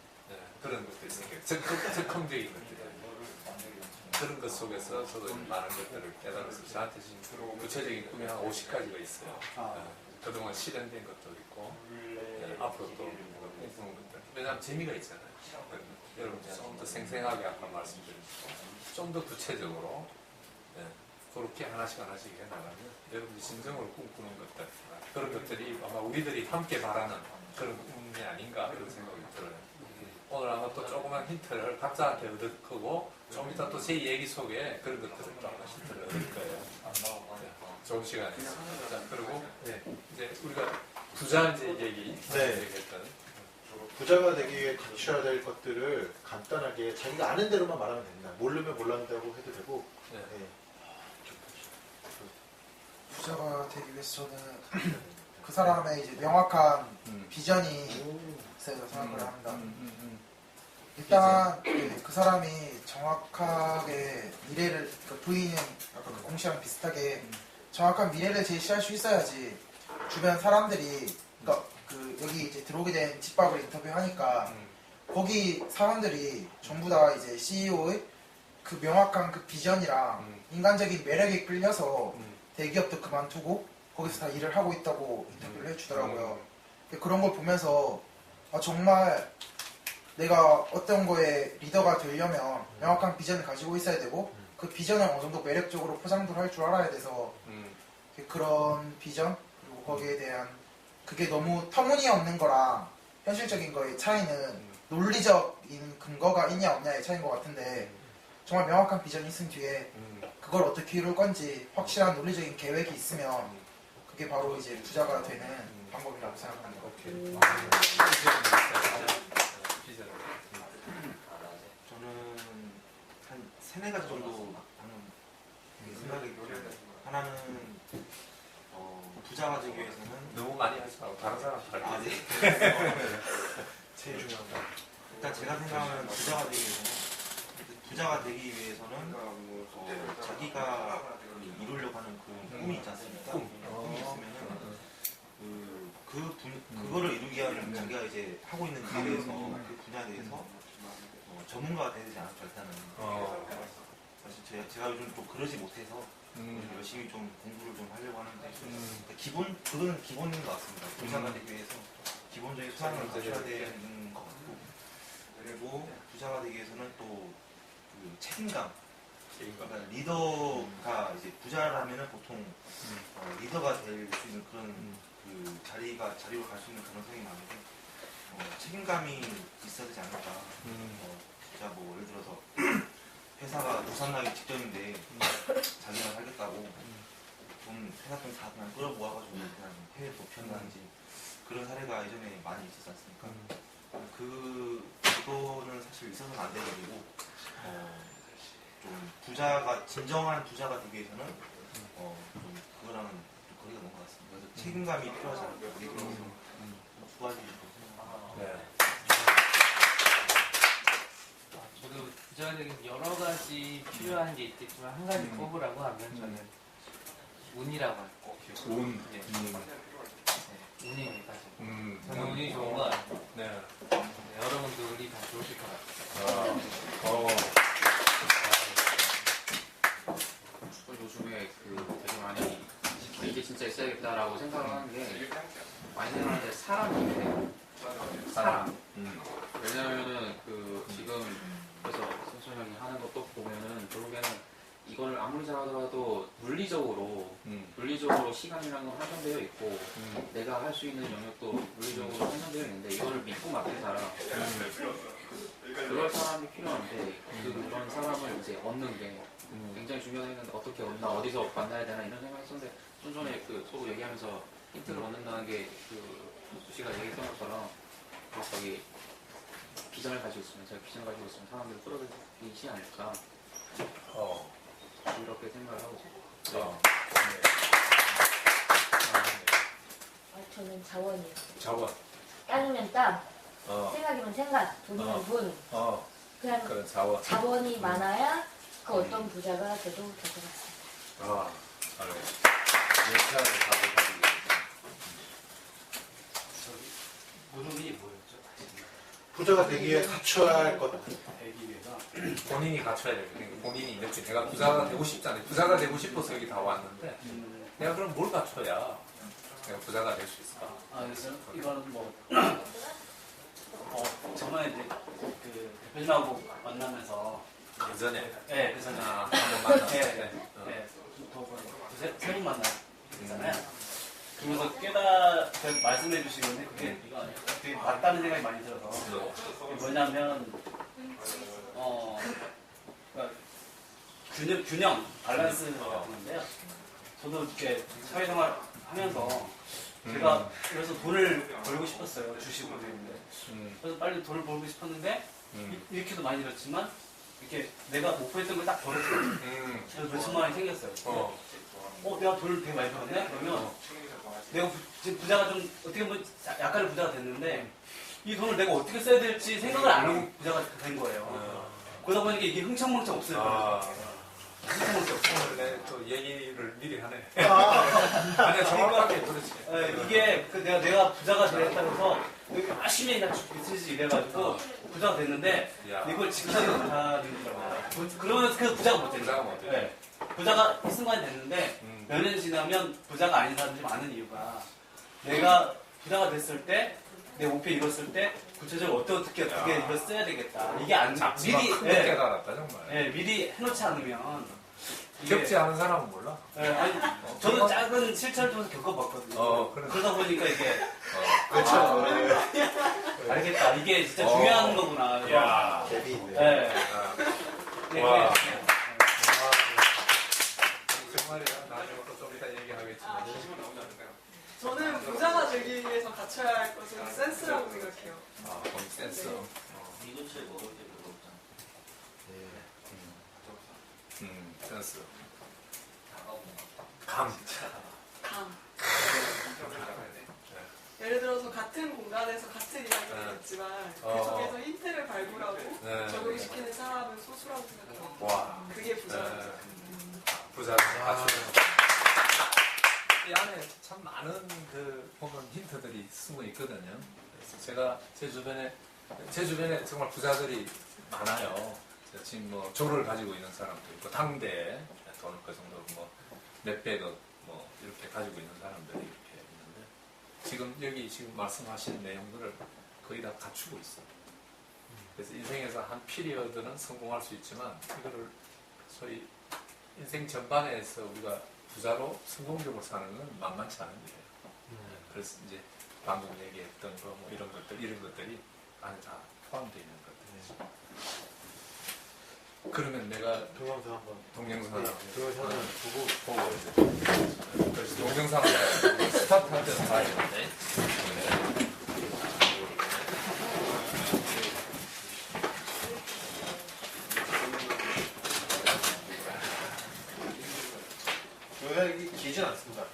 그런 것들이 생겨요. 적극적인 것들이. 그런 것 속에서 저도 많은 것들을 깨달아서 저한테 지금 구체적인 꿈이 한 50가지가 있어요. 그동안 실현된 것도 있고 앞으로 또 꿈꾸는 것들. 왜냐하면 재미가 있잖아요. 여러분 좀 더 생생하게 아까 말씀드린 좀 더 구체적으로 그렇게 하나씩 해나가면 여러분이 진정으로 꿈꾸는 것들 그런 것들이 아마 우리들이 함께 바라는 그런 꿈이 아닌가 이런 생각이 들어요. 오늘 아마 또 조그만 힌트를 각자한테 얻을 거고 좀 이따 또 제 얘기 속에 그런 것들을 또 아마 힌트를 얻을 거예요. 좋은 시간이었습니다. 자, 그리고 이제 우리가 부자 이제 얘기했던 부자가 되기 위해 갖춰야 될 것들을 간단하게 자기가 아는 대로만 말하면 됩니다. 모르면 몰란다고 해도 되고. 부자가 되기 위해서 저는 그 사람의 이제 명확한 비전이 있어야 생각을 합니다. 일단 그 사람이 정확하게 미래를 부인은 아까 그 공시랑 비슷하게 정확한 미래를 제시할 수 있어야지 주변 사람들이 그러니까 그 여기 이제 들어오게 된 집밥을 인터뷰하니까 거기 사람들이 전부 다 이제 CEO의 그 명확한 그 비전이랑 인간적인 매력에 끌려서 대기업도 그만두고 거기서 다 일을 하고 있다고 인터뷰를 해주더라고요. 그런 걸 보면서 아, 정말 내가 어떤 거에 리더가 되려면 명확한 비전을 가지고 있어야 되고 그 비전을 어느 정도 매력적으로 포장도 할 줄 알아야 돼서 그런 비전 그리고 거기에 대한 그게 너무 터무니없는 거랑 현실적인 거의 차이는 논리적인 근거가 있냐 없냐의 차이인 것 같은데 정말 명확한 비전이 있은 뒤에 그걸 어떻게 이룰 건지 확실한 논리적인 계획이 있으면 그게 바로 이제 부자가 되는 방법이라고 생각합니다. 저는 한 3-4가지 정도 하는 생각이 들어요. 하나는 부자가 되기 위해서는 너무 많이 하지 말고 다른 사람 잘 제일 중요한 거. 일단 제가 생각하는 부자가 되기 위해서는 자기가 이루려고 하는 그 꿈이 있지 않습니까? 꿈이 있으면은 그거를 이루기 위한 자기가 이제 하고 있는 일에 대해서 그 분야에 대해서 전문가가 되지 않을까 일단은. 사실 제가 요즘 또 그러지 못해서 열심히 좀 공부를 좀 하려고 하는데 그거는 기본인 것 같습니다. 부자가 되기 위해서 기본적인 수단을 갖춰야 되는 것 같고 그리고 부자가 되기 위해서는 또 그 책임감. 그러니까 리더가 이제 부자라면은 보통 리더가 될 수 있는 그런 그 자리로 갈 수 있는 가능성이 많은데 책임감이 있어야 되지 않을까. 진짜 뭐 예를 들어서 회사가 부산나기 직전인데 자기만 살겠다고 회사 돈 다 그냥 끌어 모아가지고 그냥 해외 도피한다든지 그런 사례가 예전에 많이 있었지 않습니까? 그거는 사실 있어서는 안 되고 좀 진정한 부자가 되기 위해서는 좀 그거랑은 좀 거리가 먼 것 같습니다. 그래서 책임감이 필요하지 않을까. 그래서 두 가지 정도 생각합니다. 저도 부자가 되기 위해서 여러 가지 필요한 게 있겠지만 한 가지 꼽으라고 하면 저는 운이라고 할게요. 운. 운입니다. 저는 운이 좋은 건 여러분도 운이 다 좋으실 것 같아요. 요즘에 되게 많이 이게 진짜 있어야겠다라고 생각을 하는 게 많이 생각하는데 사람이에요. 사람. 왜냐면은 지금 그래서 선수 형이 하는 것도 보면은 결국에는 이걸 아무리 잘하더라도 물리적으로 시간이라는 건 한정되어 있고 내가 할 수 있는 영역도 물리적으로 한정되어 있는데 이거를 믿고 맡긴 사람 그럴 사람이 필요한데 그런 사람을 이제 얻는 게 굉장히 중요했는데 어떻게 얻나 어디서 만나야 되나 이런 생각했었는데 좀 전에 그 서로 얘기하면서 힌트를 얻는다는 게그 씨가 얘기했던 것처럼 저기 비전을 가지고 있으면 제가 비전을 가지고 있으면 사람들을 끌어들이지 않을까 이렇게 생각을 하고 있어요. 저는 자원이요. 자원. 땅이면 땅, 생각이면 생각, 돈이면 돈. 그냥 그런 자원. 자원이 많아야 그 어떤 부자가 돼도 될 것 같습니다. 연차를 답을 하기 위해서. 무릎이 뭐였죠? 부자가 되기 위해 갖춰야 할 것. 되기 위해서 본인이 갖춰야 되거든요. 그러니까 본인이 이렇게 내가 부자가 되고 싶잖아요. 부자가 되고 싶어서 여기 다 왔는데 내가 그럼 뭘 갖춰야 내가 부자가 될 수 있을까? 그래서 이거는 뭐 정말 이제 그 대표님하고 만나면서 그 전에 네, 그래서 한번 만났을 때 세 번 만났잖아요. 음. 그러면서 말씀해 주시는데 그게 되게 맞다는 생각이 많이 들어서 그게 뭐냐면 그러니까 균형, 밸런스 같은 건데요. 저도 이렇게 사회생활 하면서 제가 그래서 돈을 벌고 싶었어요. 주식으로 되는데 그래서 빨리 돈을 벌고 싶었는데 이렇게도 많이 들었지만 이렇게 내가 목표했던 걸 딱 벌었어요. 그래서 몇천만 원이 생겼어요. 내가 돈을 되게 많이 벌었네? 그러면 내가 지금 부자가 좀 어떻게 보면 약간의 부자가 됐는데 이 돈을 내가 어떻게 써야 될지 생각을 안 하고 부자가 된 거예요. 그러다 보니까 이게 흥청망청 없어요. 흥청망청 없어요. 원래 또 얘기를 미리 하네. 아니 정확하게 그렇지. 이게 내가 부자가 되겠다고 해서 열심히 나 비즈니스 일해가지고 부자가 됐는데 이걸 지키지 못하는 거예요. 그러면 그 부자가 못 되죠. 부자가 이 순간이 됐는데 몇 년 지나면 부자가 아닌 사람들이 많은 이유가 내가 부자가 됐을 때 내 목표 이뤘을 때 구체적으로 어떻게 이걸 써야 되겠다. 이게 미리 깨달았다 정말. 미리 해놓지 않으면 겪지 않은 사람은 몰라. 아니 저는 작은 실천을 통해서 겪어봤거든요. 그러다 보니까 이게 그렇죠. 알겠다. 이게 진짜 중요한 거구나. 야, 재미있네. 와. 정말이야. 나중에 좀 이따 얘기하겠지만. 저는 부자가 되기 위해서 갖춰야 할 것은 센스라고 생각해요. 센스. 이도치에 먹을 게 별로 없잖아. 센스. 감. 예를 들어서 같은 공간에서 같은 이야기를 했지만 그 속에서 힌트를 발굴하고 적용시키는 사람은 소수라고 생각해요. 와. 그게 부자예요. 부자를 갖추는. 이 안에 참 많은 보면 힌트들이 숨어 있거든요. 그래서 제가 제 주변에 정말 부자들이 많아요. 지금 뭐 조를 가지고 있는 사람도 있고 당대에 돈을 그 정도 뭐 몇백억 뭐 이렇게 가지고 있는 사람들이 이렇게 있는데 지금 여기 지금 말씀하신 내용들을 거의 다 갖추고 있어요. 그래서 인생에서 한 피리어드는 성공할 수 있지만 이거를 소위 인생 전반에서 우리가 부자로 성공적으로 사는 건 만만치 않은 일이에요. 그래서 이제 방금 얘기했던 거 뭐 이런 것들이 안에 다 포함되어 있는 것들이죠. 그러면 내가 동영상 한번. 동영상 하나 동영상을 보고 이제 그래서 동영상을 스타트할 때 봐야 되는데 동영상이 길진 않습니다.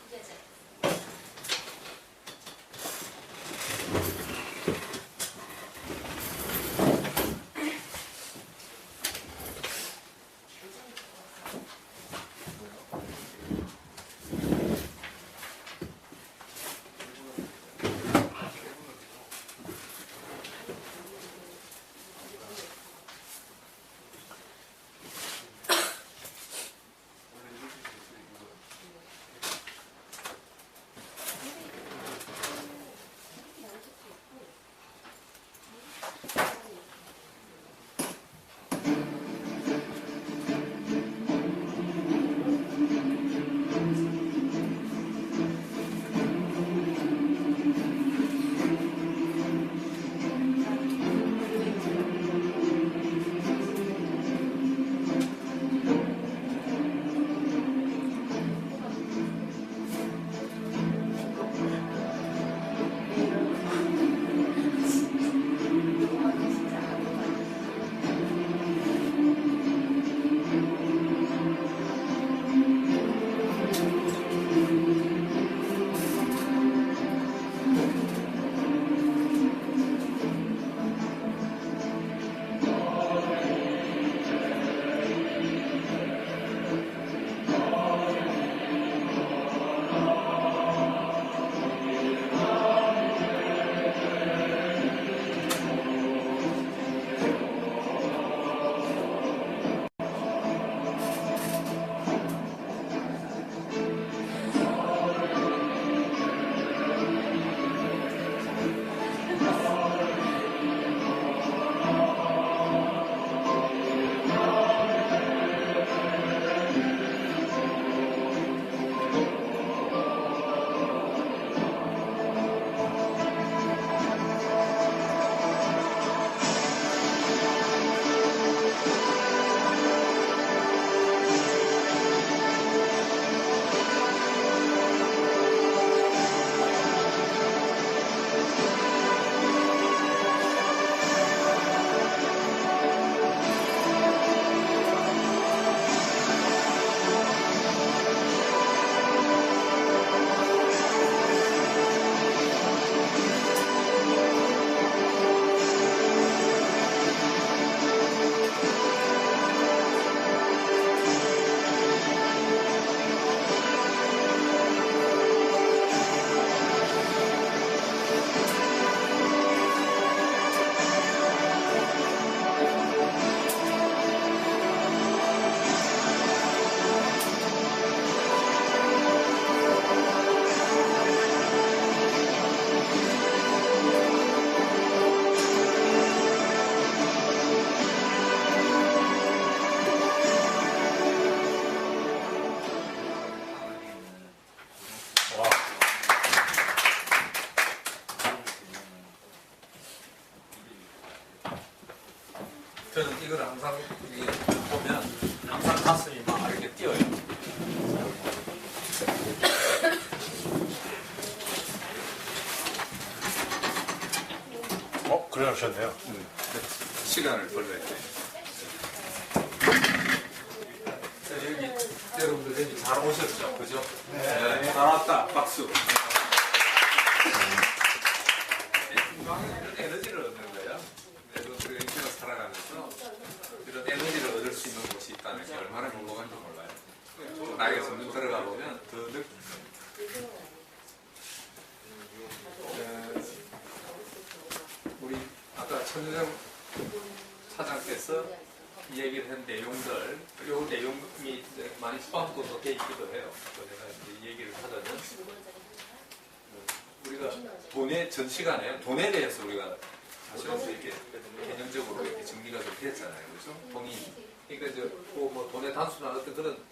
저는 이걸 항상 보면 항상 가슴이 막 이렇게 뛰어요. 그러셨네요. 시간을 벌려야 돼. 여기 여러분들 여기 잘 오셨죠? 그죠? 네. 잘 왔다. 박수. 이런 에너지를 얻는 거야. 그 인생을 살아가면서 이런 에너지를 얻을 수 있는 곳이 있다는 게 얼마나 행복한지 몰라요. 나에게 점점 들어가 보면 더 우리 아까 천유정 차장께서 이 얘기를 한 내용들, 이 내용이 이제 많이 수반도 돼 있기도 해요. 제가 이제 이 얘기를 하자면 우리가 돈의 전 시간에 돈에 대해서 우리가 사실은 이렇게 개념적으로 이렇게 정리가 좀 됐잖아요. 그래서 돈이 그러니까 이제 뭐 돈의 단순한 어떤 그런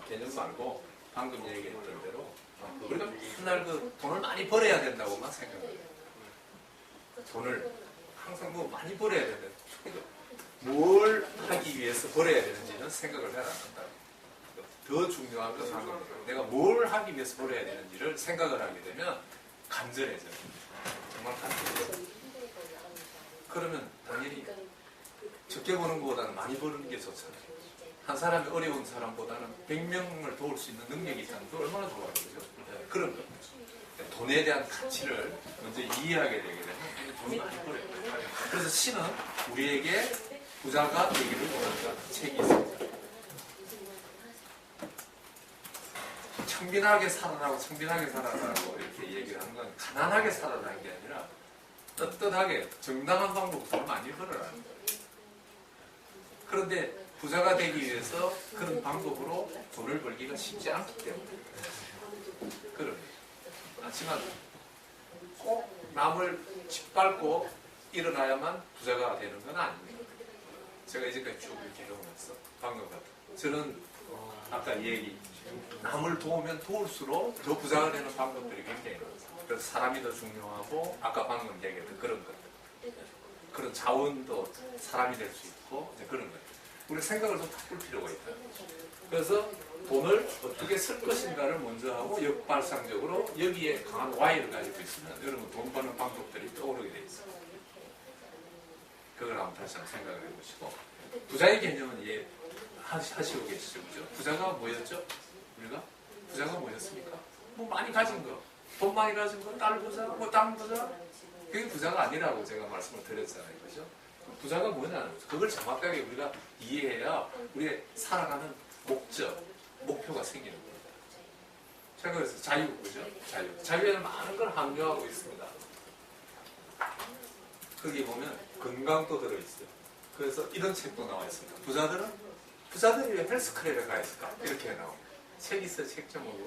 개념 말고 방금 얘기했던 대로 우리가 맨날 그 돈을 많이 벌어야 된다고만 생각해요. 돈을 항상 뭐 많이 벌어야 된다. 뭘 하기 위해서 벌어야 되는지는 생각을 해야 한다. 더 중요한 건 방금 내가 뭘 하기 위해서 벌어야 되는지를 생각을 하게 되면 간절해져요. 정말 간절해져요. 그러면 당연히 적게 버는 것보다는 많이 버는 게 좋잖아요. 한 사람이 어려운 사람보다는 100명을 도울 수 있는 능력이 있다는 게 얼마나 좋아요. 그죠? 그런 거. 돈에 대한 가치를 먼저 이해하게 되게 되면 돈이 많이 벌어요. 그래서 신은 우리에게 부자가 되기를 원한다는 책이 있습니다. 청빈하게 살아라고 청빈하게 살아라고 이렇게 얘기를 하는 건 가난하게 살아라는 게 아니라 떳떳하게 정당한 방법으로 돈을 많이 벌어라는 거예요. 그런데 부자가 되기 위해서 그런 방법으로 돈을 벌기가 쉽지 않기 때문에 그런 하지만 꼭 남을 짓밟고 일어나야만 부자가 되는 건 아닙니다. 제가 이제까지 쭉 이렇게 해오면서 방금 같은 저는 아까 이 얘기 남을 도우면 도울수록 더 부자가 되는 방법들이 굉장히 많아요. 그래서 사람이 더 중요하고 아까 방금 얘기했던 그런 것들 그런 자원도 사람이 될 수 있고 이제 그런 것들 우리 생각을 좀 바꿀 필요가 있다. 그래서 돈을 어떻게 쓸 것인가를 먼저 하고 역발상적으로 여기에 강한 Y를 가지고 있으면 여러분 돈 버는 방법들이 떠오르게 돼 있어요. 그걸 한번 다시 한번 생각을 해보시고 부자의 개념은 하시고 계시죠. 그죠? 부자가 뭐였죠? 우리가? 부자가 뭐였습니까? 뭐 많이 가진 거. 돈 많이 가진 거, 딸 부자, 뭐 땅 부자. 그게 부자가 아니라고 제가 말씀을 드렸잖아요. 그죠? 부자가 뭐냐는 거죠. 그걸 정확하게 우리가 이해해야 우리의 살아가는 목적, 목표가 생기는 겁니다. 제가 그래서 자유, 그죠? 자유에는 많은 걸 함유하고 있습니다. 거기 보면 건강도 들어있어요. 그래서 이런 책도 나와 있습니다. 부자들이 왜 헬스클럽에 가 있을까? 이렇게 나옵니다. 책 있어요, 책 제목이.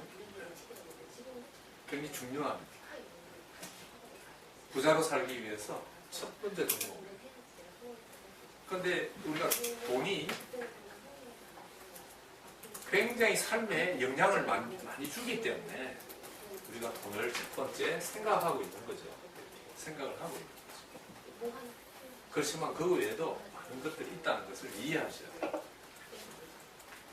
굉장히 중요합니다. 부자로 살기 위해서 첫 번째 동목. 그런데 우리가 돈이 굉장히 삶에 영향을 많이 주기 때문에 우리가 돈을 첫 번째 생각하고 있는 거죠. 생각을 하고 있는 거죠. 그렇지만 그 외에도 많은 것들이 있다는 것을 이해하셔야 돼요.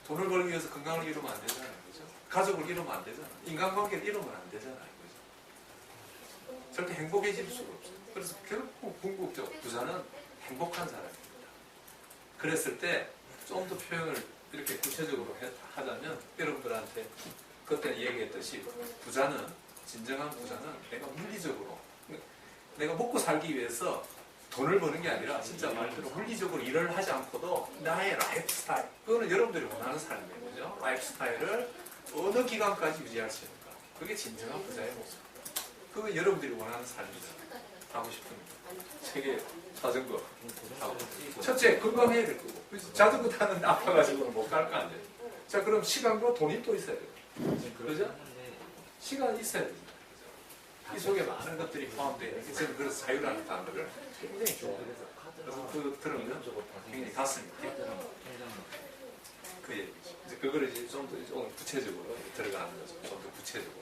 돈을 벌기 위해서 건강을 잃으면 안 되잖아요. 그죠? 가족을 잃으면 안 되잖아요. 인간관계를 잃으면 안 되잖아요. 그죠? 절대 행복해질 수가 없어요. 그래서 결국 궁극적 부자는 행복한 사람입니다. 그랬을 때 좀 더 표현을 이렇게 구체적으로 하자면 여러분들한테 그때 얘기했듯이 부자는 진정한 부자는 내가 물리적으로 내가 먹고 살기 위해서 돈을 버는 게 아니라 진짜 말대로 물리적으로 일을 하지 않고도 나의 라이프 스타일 그거는 여러분들이 원하는 삶이에요. 그죠? 라이프 스타일을 어느 기간까지 유지할 수 있는가 그게 진정한 부자의 모습 그거 여러분들이 원하는 삶이잖아요. 하고 싶습니다. 세계 자전거 하고 첫째 건강해야 될 거고 자전거 타는 아파가지고는 못 갈 거 아니에요. 자 그럼 시간과 돈이 또 있어야 돼요. 그러죠? 시간이 있어야 돼요. 이 속에 많은 것들이 포함되어 있는데 저는 그래서 자유라는 단어를 굉장히 좋아해요. 그래서 그 들으면 굉장히 가슴이 뛰어요. 그 얘기죠. 이제 그거를 이제 좀 더 구체적으로 들어가는 거죠. 좀 더 구체적으로.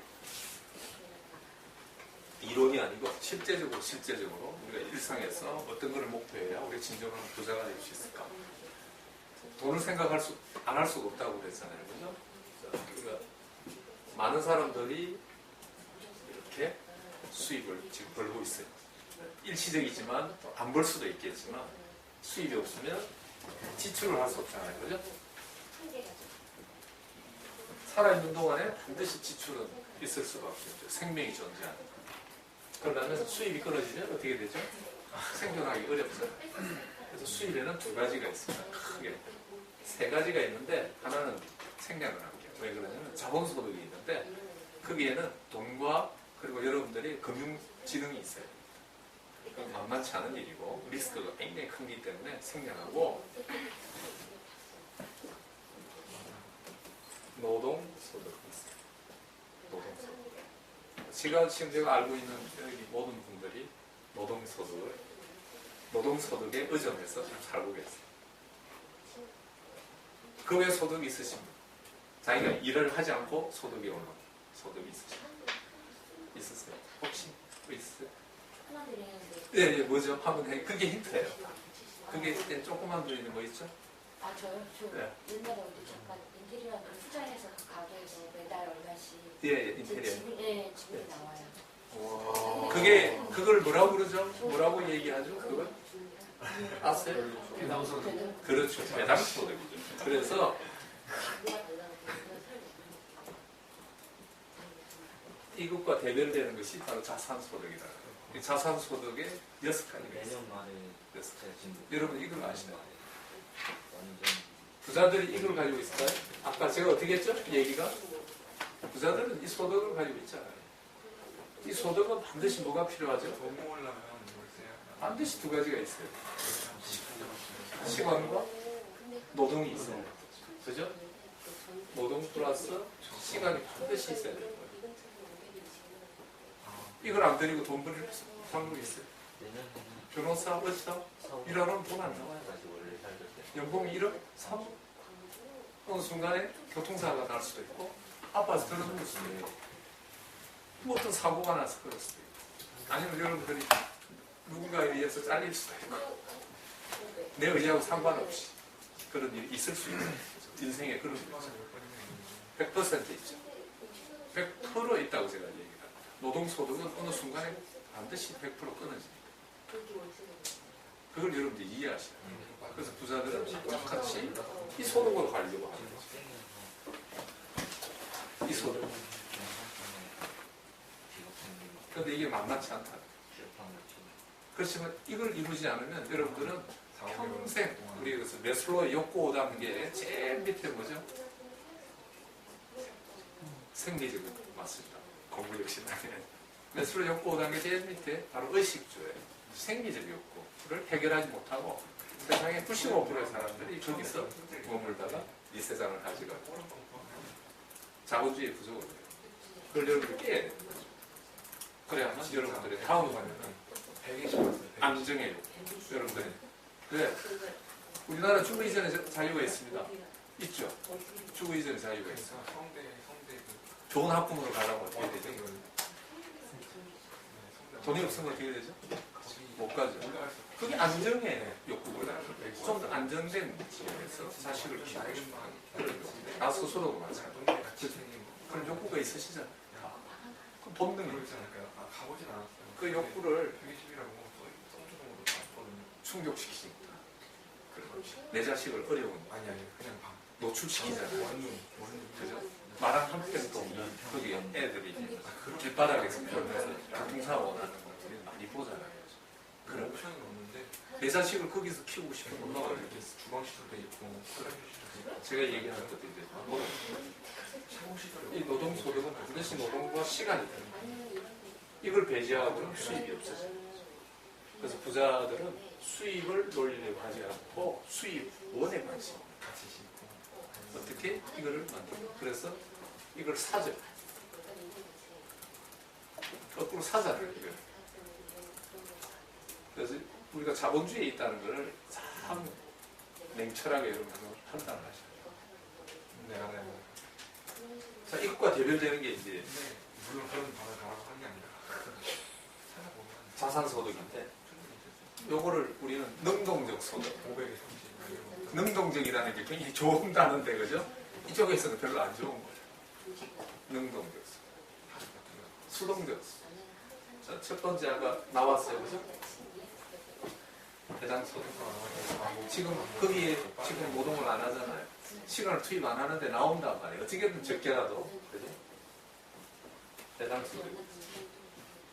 이론이 아니고 실제적으로 우리가 일상에서 어떤 것을 목표해야 우리 진정한 부자가 될 수 있을까? 돈을 안 할 수가 없다고 그랬잖아요. 그죠? 그러니까 많은 사람들이 이렇게 수입을 지금 벌고 있어요. 일시적이지만 안 벌 수도 있겠지만 수입이 없으면 지출을 할 수 없잖아요. 그죠? 살아있는 동안에 반드시 지출은 있을 수밖에 없죠. 생명이 존재하니까. 그러면 수입이 끊어지면 어떻게 되죠? 생존하기 어렵죠. 그래서 수입에는 두 가지가 있습니다. 크게. 세 가지가 있는데 하나는 생략을 할게요. 왜 그러냐면 자본소득이 있는데 거기에는 돈과 그리고 여러분들이 금융지능이 있어요. 그건 만만치 않은 일이고 리스크가 굉장히 크기 때문에 생략하고 노동소득이 있어요. 노동소득. 지금 제가 알고 있는 여기 모든 분들이 노동소득에 의존해서 지금 살고 계세요. 그 외 소득이 있으십니까? 자기가 일을 하지 않고 소득이 오는 소득이 있으세요? 혹시 있으세요? 예, 뭐죠? 한번 해. 그게 힌트예요. 그게 조그만 들어있는 거 있죠? 아 저요? 저 네. 옛날에 어디 잠깐 인테리어 투자해서 그 가게에서 매달 얼마씩 예, 인테리어. 지분이 나와요. 그걸 뭐라고 그러죠? 뭐라고 얘기하죠? 그걸? 아세요? 그렇죠. 배당소득이죠. 그래서 이것과 대별되는 것이 바로 자산소득이다. 이 자산소득에 6가지가 있어요. 여러분 이걸 아시나요? 부자들이 이걸 가지고 있을까요? 아까 제가 어떻게 했죠? 얘기가 부자들은 이 소득을 가지고 있잖아요. 이 소득은 반드시 뭐가 필요하죠? 반드시 두 가지가 있어요. 시간과 노동이 있어요. 그죠? 노동 플러스 시간이 반드시 있어야 돼요. 이걸 안 드리고 돈 벌일 방법이 있어요. 변호사, 의사 일하면 돈 안 나와요. 연봉이 1억, 3억 어느 순간에 교통사고가 날 수도 있고 아파서 들어눕을 수도 있고 뭐 어떤 사고가 나서 그럴 수도 있고 아니면 여러분들이 누군가에 의해서 잘릴 수도 있고 내 의지하고 상관없이 그런 일이 있을 수 있는 인생에 그런 일이 있죠. 100% 있죠. 100% 있다고 제가 얘기합니다. 노동소득은 어느 순간에 반드시 100% 끊어집니다. 그걸 여러분들이 이해하셔야 돼요. 그래서 부자들은 똑같이 이 소득으로 가려고 하는 거죠. 이 소득. 그런데 이게 만만치 않다. 그렇지만 이걸 이루지 않으면 여러분들은 평생 우리 그래서 매슬로의 욕구 5단계 제일 밑에 뭐죠? 생리적인 맞습니다. 공부 역시 매슬로의 욕구 5단계 제일 밑에 바로 의식주예요. 생리적 욕구를 해결하지 못하고 세상에 95%의 사람들이 거기서 머물다가 이 세상을 가져가고 자본주의 부족을 해요. 그걸 여러분들이 깨야 돼요. 그래야만 여러분들의 다음 과제는 안정의 욕구. 여러분들이 왜? 우리나라 주거 이전의 자유가 있습니다. 있죠? 주거 이전의 자유가 있어. 좋은 학부모로 가려면 어떻게 되죠? 돈이 없으면 어떻게 되죠? 못 가죠. 그게 안정의 욕구보다 좀 더 안정된 지역에서 자식을 키우고 싶어 하는 그런 욕구. 나 스스로도 마찬가지예요. 그런 욕구가 있으시잖아요. 그 본능이 그 욕구를 충족시키니까 내 자식을 어려운 노출시키잖아요. 그죠? 마랑 한 뼘도 거기 애들이 길바닥에서 걸면서 교통사고 나는 것들이 많이 보잖아요. 그런 옵션이 없는데 내 자식을 거기서 키우고 싶은 엄마가 이렇게 주방시설도 있고 제가 얘기하는 것도 이제 이 노동소득은 반드시 노동과 시간이다. 이걸 배제하고는 수입이 없어져요. 그래서 부자들은 수입을 놀리려고 하지 않고 수입원에 관심 어떻게 이거를 만들고 그래서 이걸 사죠. 거꾸로 사잖아요. 이걸. 그래서 우리가 자본주의에 있다는 것을 참 냉철하게 여러분들 판단하셔야 돼요. 자, 이것과 대별되는 게 이제 물론 그런 발을 가라고 하는 게 아니라 자산소득인데 요거를 우리는 능동적 소득, 능동적이라는 게 굉장히 좋은 단어인데 그죠? 이쪽에서는 별로 안 좋은 거예요. 능동적 소득, 수동적 소득. 자, 첫 번째 아까 나왔어요, 그죠? 대당 소득. 지금 거기에 지금 노동을 안 하잖아요. 시간을 투입 안 하는데 나온단 말이에요. 어떻게든 적게라도, 그죠? 대당 소득.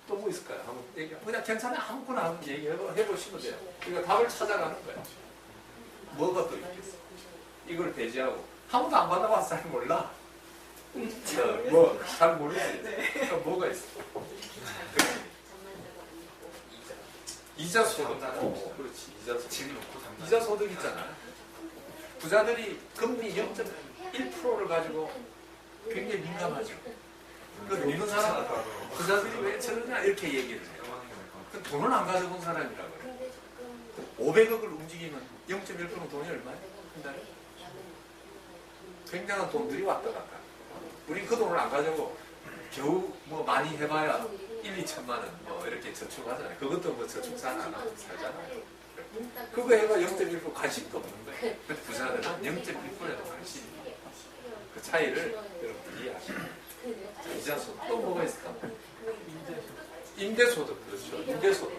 또 뭐 있을까요? 한번 얘기. 그냥 괜찮아요. 아무거나 한번 얘기해보시면 돼요. 그러니까 답을 찾아가는 거예요. 뭐가 또 있겠어? 이걸 배제하고 아무도 안 받아봐서 잘 몰라. 뭐 잘 모르지. 그러니까 뭐가 있어? 이자 소득. 그렇지. 이자 소득. 이자 소득 있잖아요. 부자들이 금리 0.1%를 가지고 굉장히 민감하죠. 그 믿는 사람, 부자들이 왜 저러냐 이렇게 얘기를 해요. 돈을 안 가져본 사람이라고 그래요. 500억을 움직이면 0.1%는 돈이 얼마예요? 한 달에? 굉장한 돈들이 왔다 갔다. 우린 그 돈을 안 가지고 겨우 뭐 많이 해봐야 1, 2천만 원 뭐 이렇게 저축하잖아요. 그것도 뭐 저축 잘 안 하고 살잖아요. 그거 해봐 0.1% 관심도 없는 거예요. 부자들은 0.1%에도 관심이 있어요. 그 차이를 여러분 이해하시면 이자소득. 또 뭐가 있을까? 임대소득. 그렇죠. 임대소득.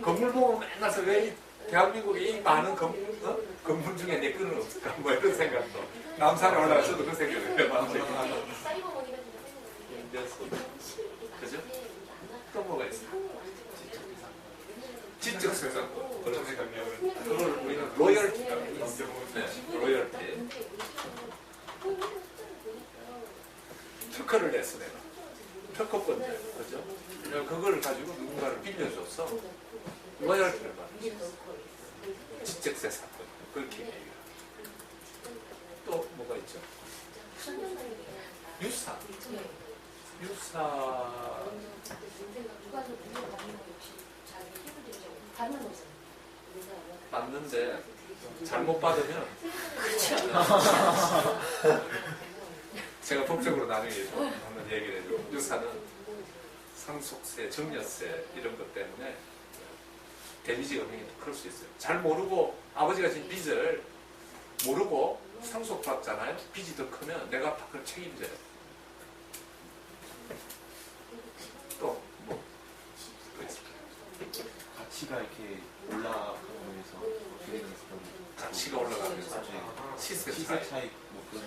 건물 보면 맨날 왜 대한민국에 이 많은 건물 중에 내 거는 없을까? 뭐 이런 생각도. 남산에 올라가서도 그 생각을 해봤는데. 임대소득. 그죠? 또 뭐가 있을까? 지적생산권. 그걸 우리는 로열티라고 해요. 네, 로열티. 특허를 냈어 내가. 특허권자, 그죠? 그걸 가지고 누군가를 빌려줘서 로열티를 받는 거죠. 지적재산권 그렇게 얘기해요. 또 뭐가 있죠? 유사. 받는데 잘못 받으면 제가 법적으로 나중에 한번 얘기를 해줘. 유사는 상속세, 증여세 이런 것 때문에 데미지가 굉장히 클 수 있어요. 잘 모르고 아버지가 진 빚을 모르고 상속받잖아요. 빚이 더 크면 내가 그걸 책임져요. 또 뭐? 가치가 이렇게 올라가면서 어떻게 되는 가치가 올라가면서 시세 차이. 뭐 그런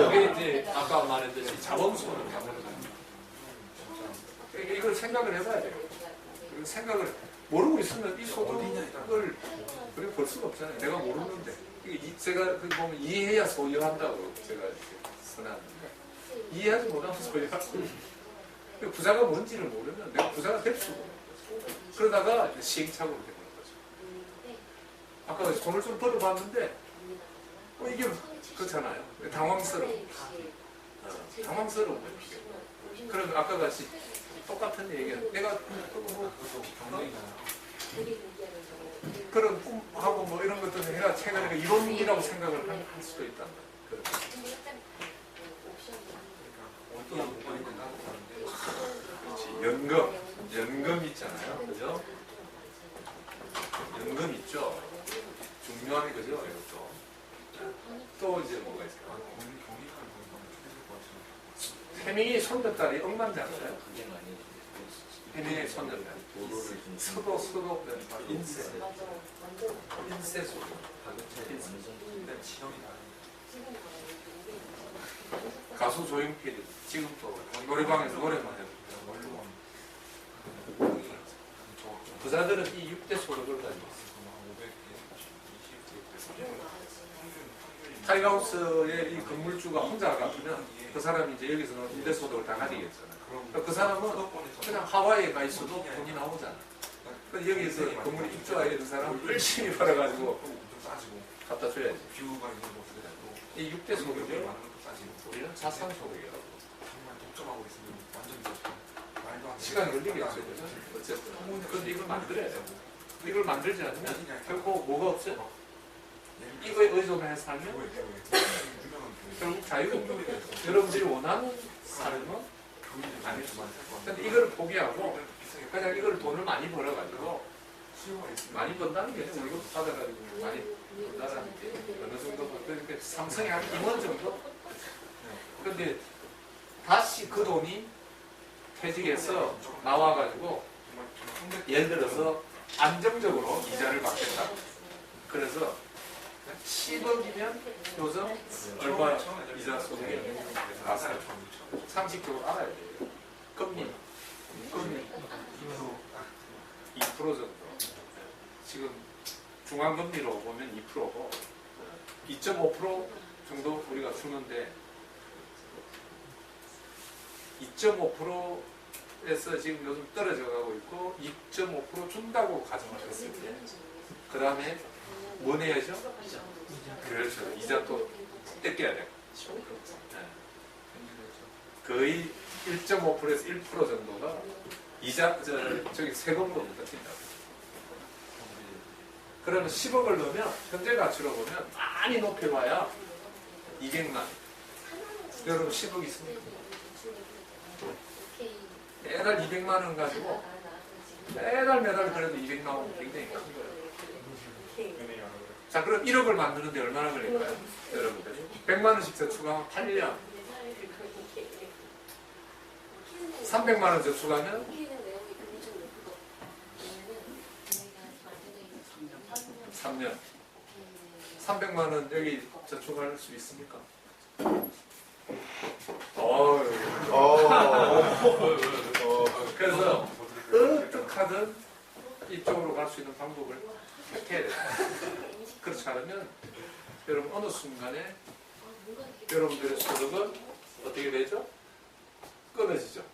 여기 이제 아까 말했듯이 자본소득 이걸 생각을 해봐야 돼요. 생각을 모르고 있으면 이 소득을 그렇게 볼 수가 없잖아요. 내가 모르는데 제가 그 보면 이해해야 소유한다고 제가 이렇게 선언하는데 이해하지 못하면 소유할 수 없어요. 부자가 뭔지를 모르면 내가 부자가 될 수가 없는 거죠. 그러다가 시행착오로 되는 거죠. 아까 돈을 좀 벌어봤는데 이게 그렇잖아요. 당황스러워. 당황스러운 거예요. 그럼 아까 같이 똑같은 얘기야. 내가 그런 꿈하고 뭐 이런 것들을 해가 최근에 이론이라고 생각을 할 수도 있단 말이에요. 그렇지. 연금 있잖아요. 그죠? 연금 있죠. 중요한 거죠. 이것도. 또 이제 뭐가 있을까? 해명이 손녀딸이 억만장자요. 해명의 손녀딸. 서도 인세 소득. 가수 조용필이 지금도 노래방에서 노래만 해요. 부자들은 이 6대 소득을 가지고 있어요. 타이가우스의 이 건물주가 혼자 같으면 그 사람이 이제 여기서는 임대 소득을 다 가지겠잖아요. 그 사람은 그냥 하와이에 가 있어도 돈이 나오잖아. 여기서 건물에 입주하게 된 사람은 열심히 벌어가지고 갖다 줘야지. 이 6대 소득을 우리는 자산 소득이라고. 시간이 걸리겠죠. 그죠? 어쨌든. 그런데 이걸 만들어야 돼요. 이걸 만들지 않으면 결국 뭐가 없어요? 이거에 의존해 살면 결국 자유가 없는 거예요. 여러분들이 원하는 삶은 아닐 수 있어요. 근데 이거를 포기하고 그냥 이걸 돈을 많이 벌어가지고 많이 번다는 게 월급 받아가지고 많이 번다는 게 어느 정도 그러니까 삼성이 한 2원 정도. 근데 다시 그 돈이 퇴직해서 나와가지고 예를 들어서 안정적으로 이자를 받겠다. 그래서 10억이면 요즘 얼마 이자 소득이 나서요. 상식적으로 알아야 돼요. 금리 2% 정도. 지금 중앙금리로 보면 2%고 2.5% 정도 우리가 주는데 2.5%에서 지금 요즘 떨어져 가고 있고 2.5% 준다고 가정을 했을 때 그 다음에 뭐 내야죠? 그렇죠. 이자 또 떼껴야 돼요. 거의 1.5%에서 1% 정도가 이자 저기 세금으로 뜯긴다고. 그러면 10억을 넣으면 현재 가치로 보면 많이 높여봐야 200만. 여러분 10억 있습니까? 매달 200만 원 가지고 매달 그래도 200 나오면 굉장히 큰 거예요. 자, 그럼 1억을 만드는데 얼마나 걸릴까요? 여러분들이 100만 원씩 저축하면 8년. 300만 원 저축하면 3년. 300만 원 여기 저축할 수 있습니까? 그래서 어떻게든 이쪽으로 갈 수 있는 방법을 택해야 돼요. 그렇지 않으면 여러분 어느 순간에 여러분들의 소득은 어떻게 되죠? 끊어지죠.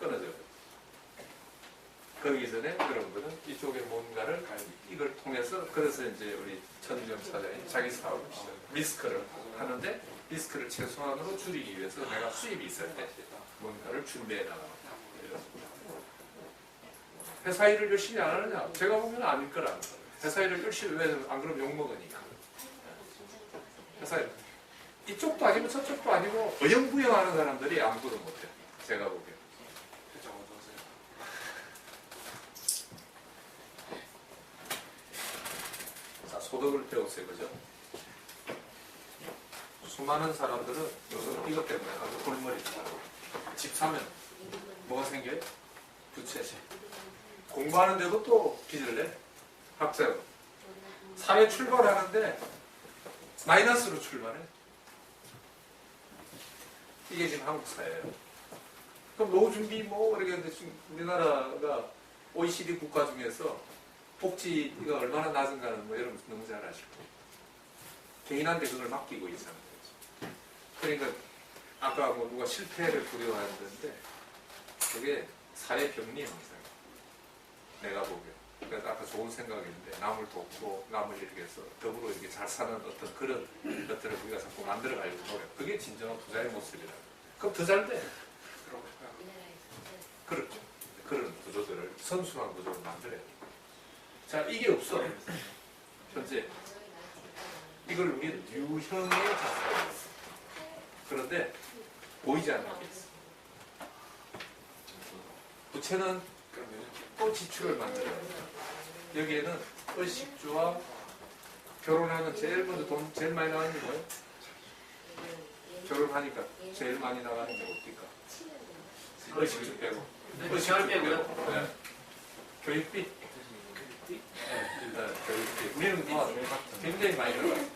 끊어져요. 그러기 전에 여러분들은 이쪽에 뭔가를 이걸 통해서 그래서 이제 우리 전지영 사장이 자기 사업을 리스크를 하는데 리스크를 최소한으로 줄이기 위해서 내가 수입이 있을 때 뭔가를 준비해 나가다. 회사 일을 열심히 안 하느냐? 제가 보면 아닐 거라는 거예요. 회사 일을 열심히 왜 안 그러면 욕먹으니까. 회사 일. 이쪽도 아니고 저쪽도 아니고 어영부영하는 사람들이 아무것도 못해요. 제가 보기에. 자, 소득을 배웠어요. 그죠? 수많은 사람들은 요즘 이것 때문에 아주 골머리다. 집 사면 뭐가 생겨요? 부채. 공부하는데도 또 빚을 내. 학생. 사회 출발하는데 마이너스로 출발해. 이게 지금 한국 사회예요. 그럼 노후 준비 뭐 이렇게 하는데 지금 우리나라가 OECD 국가 중에서 복지가 얼마나 낮은가는 뭐 여러분 너무 잘 아시고 개인한테 그걸 맡기고 있잖아요. 그러니까 아까 뭐 누가 실패를 두려워하는데 그게 사회 병리 현상. 내가 보기에. 그래서 아까 좋은 생각인데 남을 돕고 남을 이렇게 해서 더불어 이렇게 잘 사는 어떤 그런 것들을 우리가 자꾸 만들어 가려고 노력. 그게 진정한 부자의 모습이라. 그럼 더 잘 돼. 그렇죠. 그런 구조들을 선순환 구조를 만들어야 돼. 자, 이게 없어. 현재 이걸 우리는 유형의 자산이라고 했어. 그런데 보이지 않는 게 있어. 부채는 또 지출을 만들어야 돼. 여기에는 의식주와 결혼하면 제일 먼저 돈 제일 많이 나가는 게 뭐예요? 결혼하니까 제일 많이 나가는 게 뭡니까? 의식주 빼고. 의식주 빼고. 네. 교육비. 교육비. 우리는 뭐 굉장히 많이 들어가요.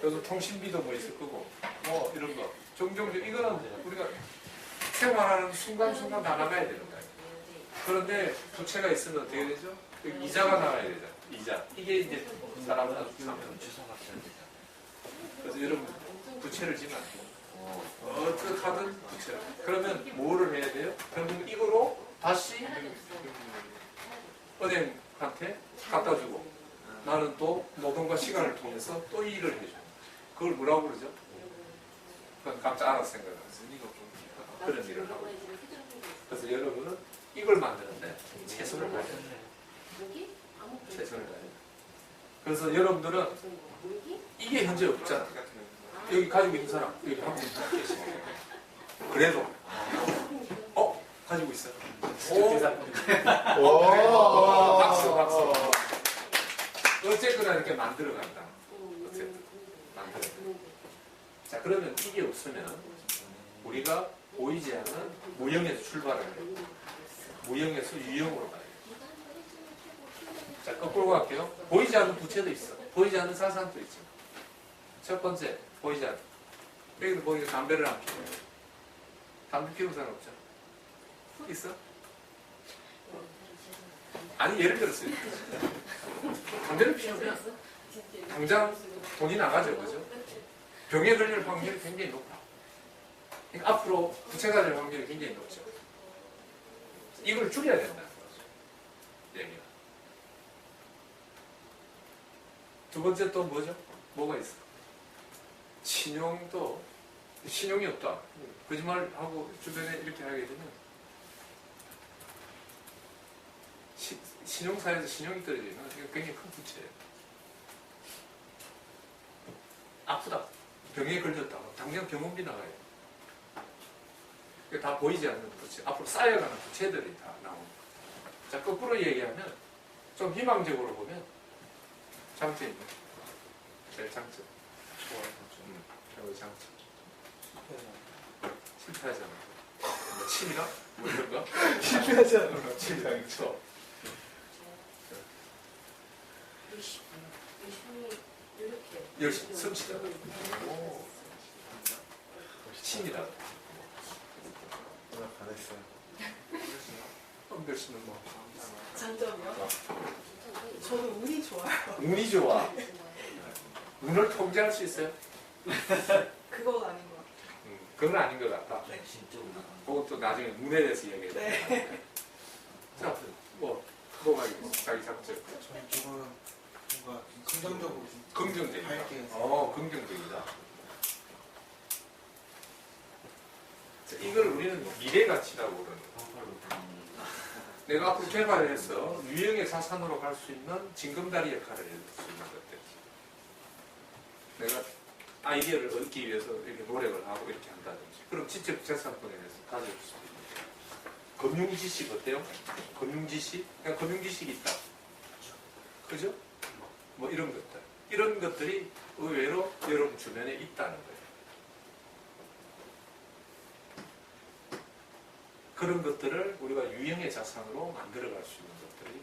그래서 통신비도 뭐 있을 거고, 뭐 이런 거. 종종 이거는 우리가 생활하는 순간순간 다 나가야 되는 거예요. 그런데 부채가 있으면 어떻게 되죠? 이자가 나가야 되잖아요. 이자. 이게 이제 사람은 그래서 여러분 부채를 지면 안 돼요. 어떻게 하든 부채를. 그러면 뭐를 해야 돼요? 결국 이거로 다시 은행한테 갖다 주고 나는 또 노동과 시간을 통해서 또 일을 해줘요. 그걸 뭐라고 그러죠? 그건 깜짝 알아서 생각하세요. 그런 일을 하고 있어요. 그래서 여러분은 이걸 만드는데 최선을 다해야 돼요. 최선을 다해야 돼요. 그래서 여러분들은 이게 현재 없잖아. 여기 가지고 있는 사람, 여기 한분 계시고 그래도 가지고 있어. 박수. 어쨌거나 이렇게 만들어간다. 어쨌든 만들어. 자, 그러면 이게 없으면 우리가 보이지 않는 무형에서 출발을 해요. 무형에서 유형으로 가요. 자, 거꾸로 갈게요. 보이지 않는 부채도 있어. 보이지 않는 사상도 있죠. 첫 번째, 보이지 않는. 여기도 보이는 담배를 안 피워요. 담배 피우는 사람 없죠? 있어? 아니, 예를 들었어요. 담배를 피우면 당장 돈이 나가죠, 그죠? 병에 걸릴 확률이 굉장히 높아. 그러니까 앞으로 부채가 될 확률이 굉장히 높죠. 이걸 줄여야 된다. 얘기가. 두 번째 또 뭐죠? 뭐가 있어? 신용이 없다. 거짓말하고 주변에 이렇게 하게 되면 신용사에서 신용이 떨어지면 굉장히 큰 부채예요. 아프다. 병에 걸렸다. 당장 병원비 나가요. 다 보이지 않는 부채. 앞으로 쌓여가는 부채들이 다 나옵니다. 자, 거꾸로 얘기하면 좀 희망적으로 보면 장점입니다. 제일 장점. 최고의 장점. 실패하지 않아. 뭐 침이나? 뭐 이런 거? 실패하지 않아. 침상처. 열심히 성취다. 침이다. 잘했어요. 열심히 뭐. 장점이요? 저는 운이 좋아요. 운이 좋아. 운을 통제할 수 있어요? 그건 아닌 것 같아요. 그건 아닌 것 같다. 네. 그건 또 나중에 운에 대해서 이야기해. 네. 자, 뭐가 있어? 자기 장점. 저는 조금 뭔가 긍정적으로 좀 긍정적이다. 밝게 긍정적이다. 자, 이걸 우리는 미래 가치라고 그러는 거야. 내가 앞으로 개발해서 유형의 자산으로 갈 수 있는 징검다리 역할을 해줄 수 있는 것들. 내가 아이디어를 얻기 위해서 이렇게 노력을 하고 이렇게 한다든지. 그럼 지적 재산권에 대해서 가져올 수 있는 거예요. 금융 지식 어때요? 금융 지식? 그냥 금융 지식이 있다. 그죠? 뭐 이런 것들. 이런 것들이 의외로 여러분 주변에 있다는 거예요. 그런 것들을 우리가 유형의 자산으로 만들어갈 수 있는 것들이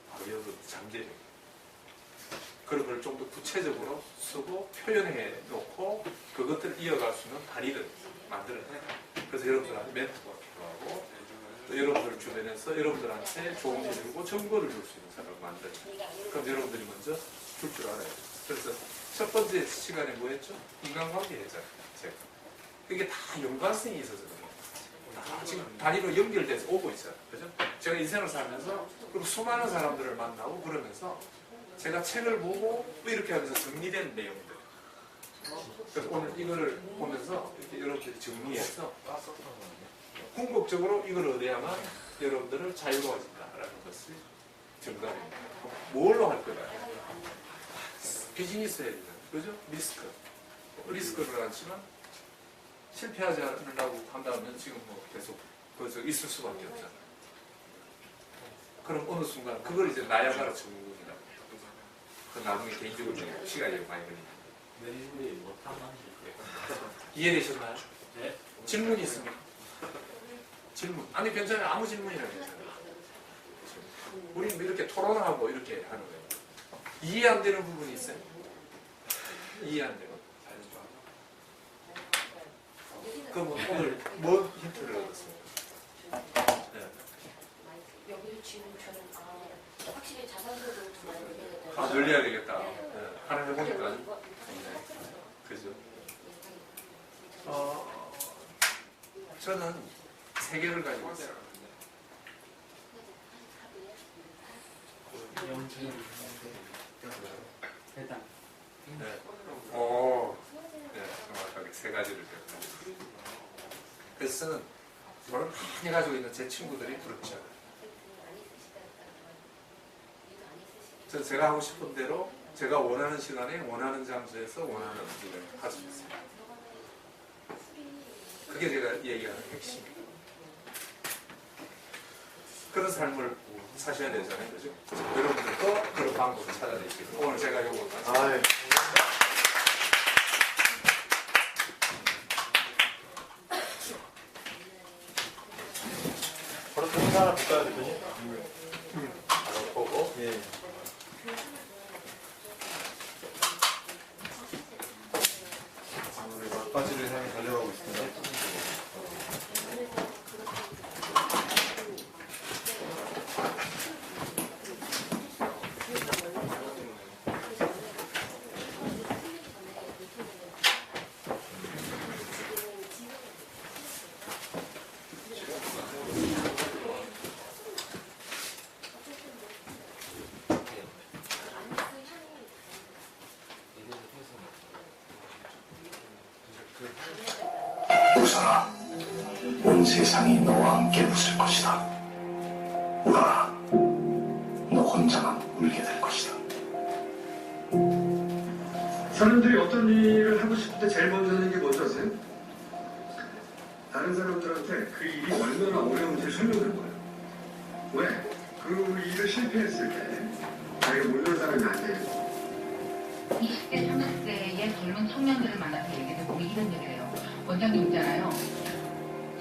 바로 여기 잠재력이에요. 그런 걸 좀 더 구체적으로 쓰고 표현해 놓고 그것들을 이어갈 수 있는 다리를 만들어내요. 그래서 여러분들한테 멘토가 필요하고 또 여러분들 주변에서 여러분들한테 조언을 주고 정보를 줄 수 있는 사람을 만들어요. 그럼 여러분들이 먼저 줄 줄 알아요. 그래서 첫 번째 시간에 뭐 했죠? 인간관계 했잖아요. 제가. 그게 다 연관성이 있어서 그래요. 지금 단위로 연결돼서 오고 있어요. 그죠? 제가 인생을 살면서 그리고 수많은 사람들을 만나고 그러면서 제가 책을 보고 이렇게 하면서 정리된 내용들. 그래서 오늘 이거를 보면서 이렇게 여러분들이 정리해서 궁극적으로 이걸 얻어야만 여러분들을 자유로워진다라는 것이 정답입니다. 뭘로 할 거냐? 비즈니스 해야 되잖아요. 그죠? 리스크를 하지만 실패하지 않으려고 한다면 지금 뭐 계속 거기서 있을 수밖에 없잖아요. 그럼 어느 순간 그걸 이제 나야가라 전문이라고. 그 나중에 개인적으로 시간이 많이 걸립니다. 이해되셨나요? 네. 질문이 있습니까? 질문. 아니 괜찮아요. 아무 질문이라도 괜찮아요. 우리는 이렇게 토론하고 이렇게 하는 거예요. 이해 안 되는 부분이 있어요? 이해 안 되는. 그럼 오늘 뭐 힌트를 얻었습니까? 네. 여기를 지금 저는 확실히 자산도도 더 많이 늘려야 아, 늘려야 되겠다. 네. 하나 해보니까. 네. 그죠? 저는 세 개를 가지고 있어요. 해당. 네. 네, 정확하게 세 가지를 배웠어요. 그래서 저는 돈을 많이 가지고 있는 제 친구들이 부럽지 않아요. 저 제가 하고 싶은 대로 제가 원하는 시간에 원하는 장소에서 원하는 일을 할 수 있어요. 그게 제가 얘기하는 핵심이에요. 그런 삶을 사셔야 되잖아요, 그죠? 여러분들도 그런 방법을 찾아내시고 오늘 제가 요거 아이. 바로 또 하나 볼까요, 대표님? 바로 보고. 예. 우리 막바지를 향해 달려가고 있습니다. 우선아, 온 세상이 너와 함께 웃을 것이다. 우라라, 너 혼자만 울게 될 것이다. 사람들이 어떤 일을 하고 싶을 때 제일 먼저 하는 게 뭔지 아세요? 다른 사람들한테 그 일이 얼마나 어려운지 설명하는 거예요. 왜? 그 일을 실패했을 때 자기가 모르는 사람이 안 돼요. 20대, 30대의 젊은 청년들을 만나서 얘기해보면 이런 얘기를 해요. 원장님 있잖아요.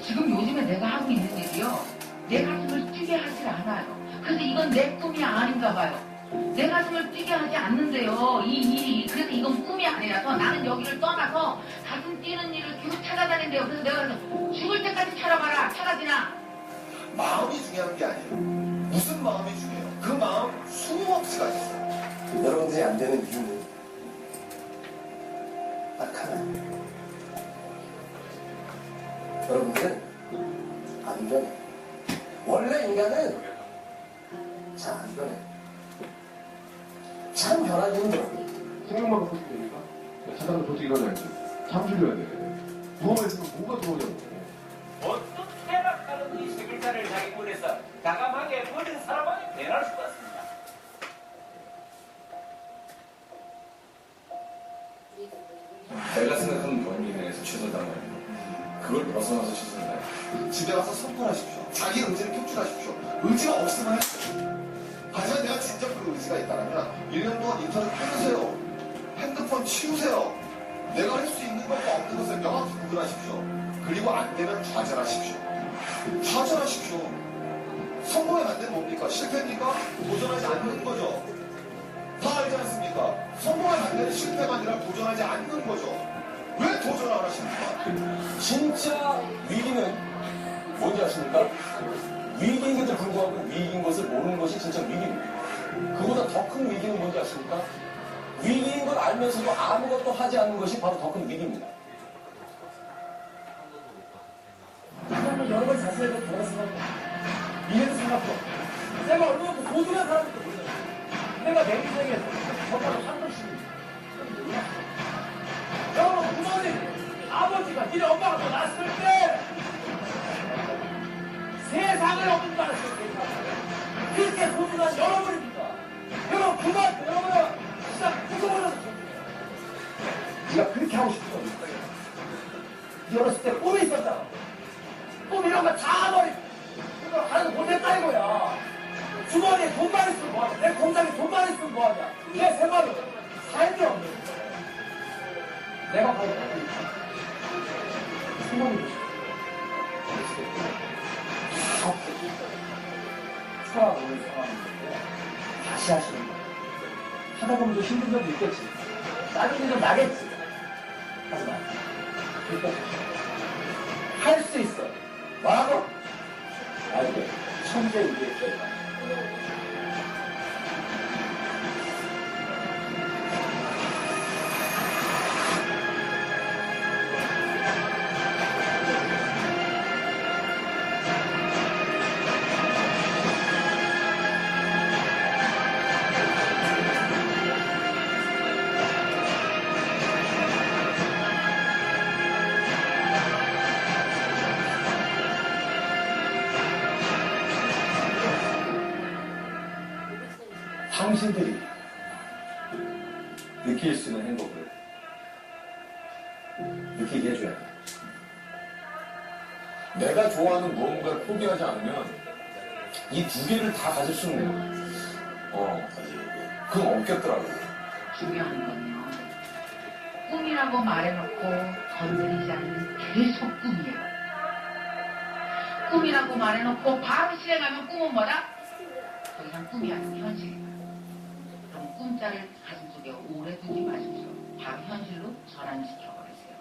지금 요즘에 내가 하고 있는 일이요. 내 가슴을 뛰게 하질 않아요. 그래서 이건 내 꿈이 아닌가 봐요. 내 가슴을 뛰게 하지 않는데요. 이 일이. 그래서 이건 꿈이 아니라서 나는 여기를 떠나서 가슴 뛰는 일을 계속 찾아다닌대요. 그래서 내가 그래서 죽을 때까지 찾아봐라. 찾아지나. 마음이 중요한 게 아니에요. 무슨 마음이 중요해요? 그 마음 수없이 가졌어요. 여러분들이 안 되는 이유는 딱 하나. 여러분들은 안 변해. 원래 인간은 잘 안 변해. 참 변하기는 어려워. 생각만 하고 있으니까 자다가 도둑이 일어나야지. 잠 줄여야 돼. 누워있으면 뭐가 들어오냐고. 어떤 쾌락하는 이 세계사를 자기 꼴에서 다감하게 버린 사람은 변할 수가 없습니다. 내가 생각하는 범위 내에서 최선을 다하는 그걸 벗어나서 최선을 다해. 집에 가서 선포하십시오. 자기 의지를 표출하십시오. 의지가 없으면 하십시오. 하지만 내가 진짜 그 의지가 있다면 1년 동안 인터넷 끊으세요. 핸드폰 치우세요. 내가 할 수 있는 것과 없는 것을 명확히 구분하십시오. 그리고 안 되면 좌절하십시오. 좌절하십시오. 성공의 반대는 뭡니까? 실패입니까? 도전하지 않는 거죠. 다 알지 않습니까? 성공의 반대는 실패가 아니라 도전하지 않는 거죠. 왜 도전을 안 하십니까? 진짜 위기는 뭔지 아십니까? 위기인데도 불구하고 위기인 것을 모르는 것이 진짜 위기입니다. 그보다 더 큰 위기는 뭔지 아십니까? 위기인 걸 알면서도 아무것도 하지 않는 것이 바로 더 큰 위기입니다. 사람은 여러 번 자신에게 돌아서고 미래도 생각하고 내가 얼마나 고등한 사람인지 몰라요. 내가 내 인생에서 정말로 한 번씩 여러분 부모님 아버지가 니네 엄마가 더 낳았을 때 세상을 얻는 줄 알았어요. 세상을. 그렇게 소중한 여러분입니다. 여러분 그만 여러분은 진짜 부숴버려서 네가 그렇게 하고 싶은 겁니까? 네 어렸을 때 꿈이 있었잖아. 꿈 이런 거 다 버리고 그걸 하는 거 못했다 이거야. 주머니에 돈만 있으면 뭐하냐. 내 공장에 돈만 있으면 뭐하냐. 내 생활은 삶이 없는 거야. 내가 바로 부모님이시죠. 초라하는 상황인데 다시 하시는 거야. 하다 보면 좀 힘든 점도 있겠지. 짜증이 좀 나겠지. 하지만 할 수 있어. 뭐라고? 알게 천재 우리의 결과. 당신들이 느낄 수 있는 행복을 느끼게 해줘야 돼. 내가 좋아하는 무언가를 포기하지 않으면 이 두 개를 다 가질 수는 그건 없겠더라고요. 중요한 건요. 꿈이라고 말해놓고 건드리지 않는 계속 꿈이에요. 꿈이라고 말해놓고 바로 실행하면 꿈은 뭐다? 더 이상 꿈이 아닌 현실이다. 그럼 꿈자를 가슴속에 오래 두지 마십시오. 바로 현실로 전환시켜버리세요.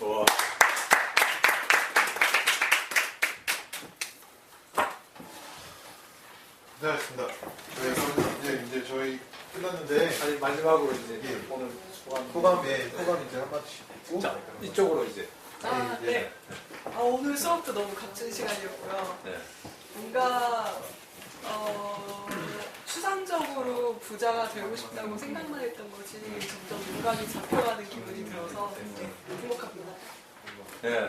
와. 고생하셨습니다. 네, 그럼 이제 저희 끝났는데. 아니, 마지막으로 이제 오늘 소감 이제 한마디씩. 자, 이쪽으로 이제. 네. 오늘 수업도 너무 값진 시간이었고요. 네. 뭔가 추상적으로 부자가 되고 싶다고 생각만 했던 거지 점점 윤곽이 잡혀가는 기분이 들어서 행복합니다. 네.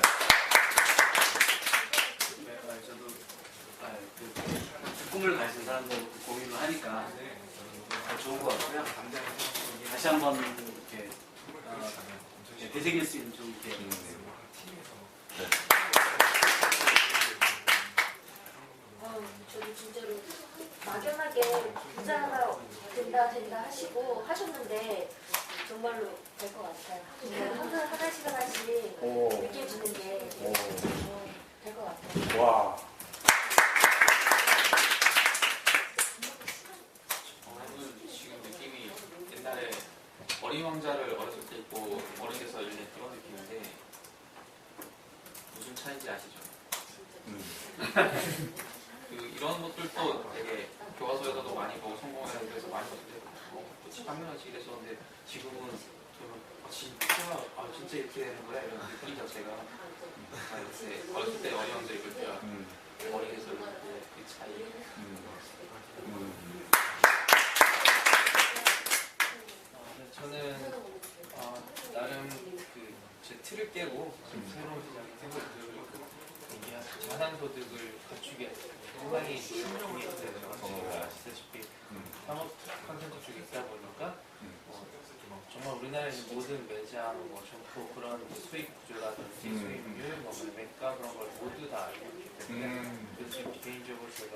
저도 꿈을 가진 사람들 공유를 하니까 좋은 것 같고요. 다시 한번 이렇게 되새길 수 있는 좀 이렇게 저도 진짜로 막연하게 부자가 된다 하시고 하셨는데 정말로 될 것 같아요. 항상 하나씩 느껴지는 게 될 것 같아요. 와. 저는 지금 느낌이 옛날에 어린 왕자를 어렸을 때 읽고 어른이 돼서 읽는 그런 느낌인데 무슨 차이인지 아시죠? 이런 것들도 되게 교과서에서도 많이 보고 성공하는 데서 많이 봤는데 당연하지 이랬었는데 지금은 진짜 이렇게 되는 거야 이런 느낌 자체가 어렸을 때 어린 왕자 읽을 때와 어린 돼서 읽을 때 그 차이 저는 나름 제 틀을 깨고 새로운 생각이 들고 자산소득을 갖추기 상당히 신중을 해야 되는 제가 아시다시피 산업 컨텐츠 쪽에 있다 보니까 정말 우리나라의 모든 매장, 점포 그런 수익 구조라든지 수익률, 매가 그런 걸 모두 다 알고 있기 때문에 그래서 개인적으로 제가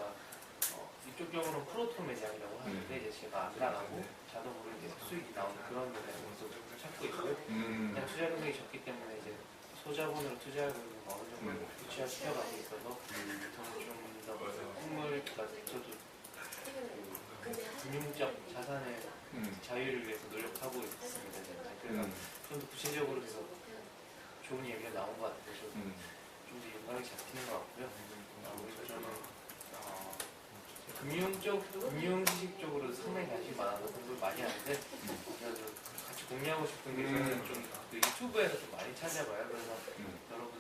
이쪽적으로는 프로토 매장이라고 하는데 이제 제가 안 나가고 자동으로 이제 수익이 나오는 그런 매장을 찾고 있고요. 그냥 투자 금액이 적기 때문에 이제 소자본으로 투자하고 있는 거 어느 정도 구체화시켜가고 있어서 저는 좀 더 꿈을까 저도 금융적 자산의 자유를 위해서 노력하고 있습니다. 그래서 좀 더 구체적으로 해서 좋은 얘기가 나온 것 같아서 좀 더 윤곽이 잡히는 것 같고요. 그래서 저는 금융 지식 쪽으로 상당히 관심이 많아서 공부를 많이 하는데 그래서 같이 공유하고 싶은 게 저는 좀 유튜브에서 좀 많이 찾아봐요. 그래서 여러분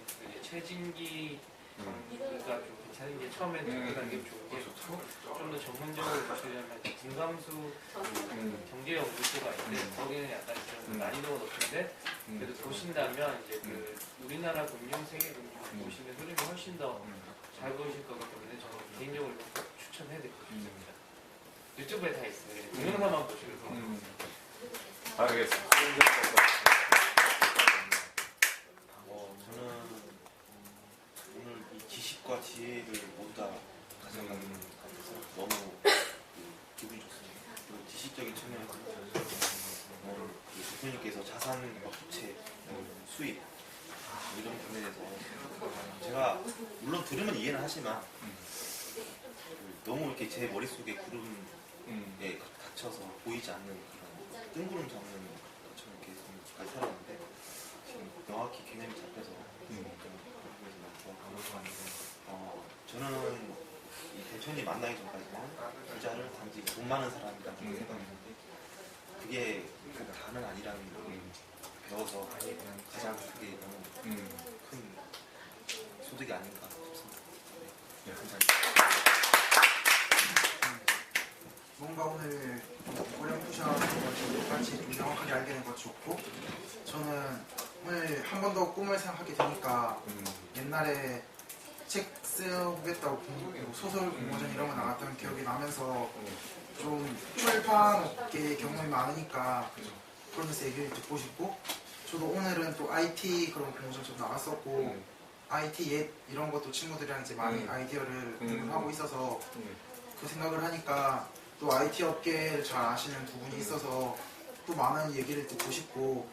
최진기 강의가 좀 괜찮은 게 처음에 접근하는 게 좋은 게 좀 더 전문적으로 보시려면 김감수 경제연구소가 있는데 거기는 약간 좀 난이도가 높은데 그래도 보신다면 이제 우리나라 금융 세계 금융 보시는 흐름이 훨씬 더 잘 보이실 거기 때문에 저는 개인적으로 추천해드리고 싶습니다. 유튜브에 다 있어요. 동영상만 보시면 알겠습니다. 저는 오늘 이 지식과 지혜를 모두 다 가져가는 것 같아서 너무 기분이 좋습니다. 그리고 지식적인 측면에서 오늘 대표님께서 자산과 부채, 수입 이런 부분에 대해서 제가 물론 들으면 이해는 하지만 너무 이렇게 제 머릿속에 구름에 갇혀서 보이지 않는 그런 뜬구름 잡는 것처럼 이렇게 지금까지 살았는데 지금 명확히 개념이 잡혀서 저는 이 대천이 만나기 전까지는 부자를 단지 돈 많은 사람이라고 생각했는데 그게 꼭 다는 아니라는 걸 배워서 가장 크게 너무 큰 소득이 아닌가 싶습니다. 네, 감사합니다. 뭔가 오늘 어렴풋이한 걸 같이 좀 명확하게 알게 된 것도 좋고 저는 오늘 한 번 더 꿈을 생각하게 되니까 옛날에 책 쓰겠다고 소설 공모전 이런 거 나갔던 기억이 나면서 좀 출판업계 경험이 많으니까 그러면서 얘기를 듣고 싶고 저도 오늘은 또 IT 그런 공모전 좀 나갔었고 IT 앱 이런 것도 친구들이랑 이제 많이 아이디어를 공유하고 있어서 그 생각을 하니까 또 IT 업계를 잘 아시는 두 분이 있어서 또 많은 얘기를 듣고 싶고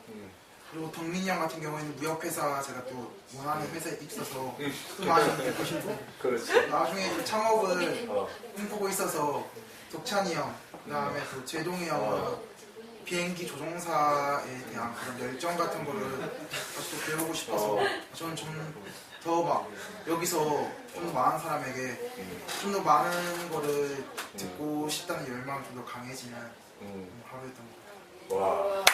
그리고 덕민이 형 같은 경우에는 무역회사 제가 또 원하는 회사에 있어서 또 많이 듣고 싶고 그렇지. 나중에 또 창업을 꿈꾸고 있어서 덕찬이 형 그다음에 또 제동이 형은 비행기 조종사에 대한 그런 열정 같은 거를 다시 또 배우고 싶어서 저는 좀 더 막 여기서 좀 더 많은 사람에게 좀 더 많은 거를 듣고 싶다는 열망이 좀 더 강해지는 하루였던 것 같아요. 와.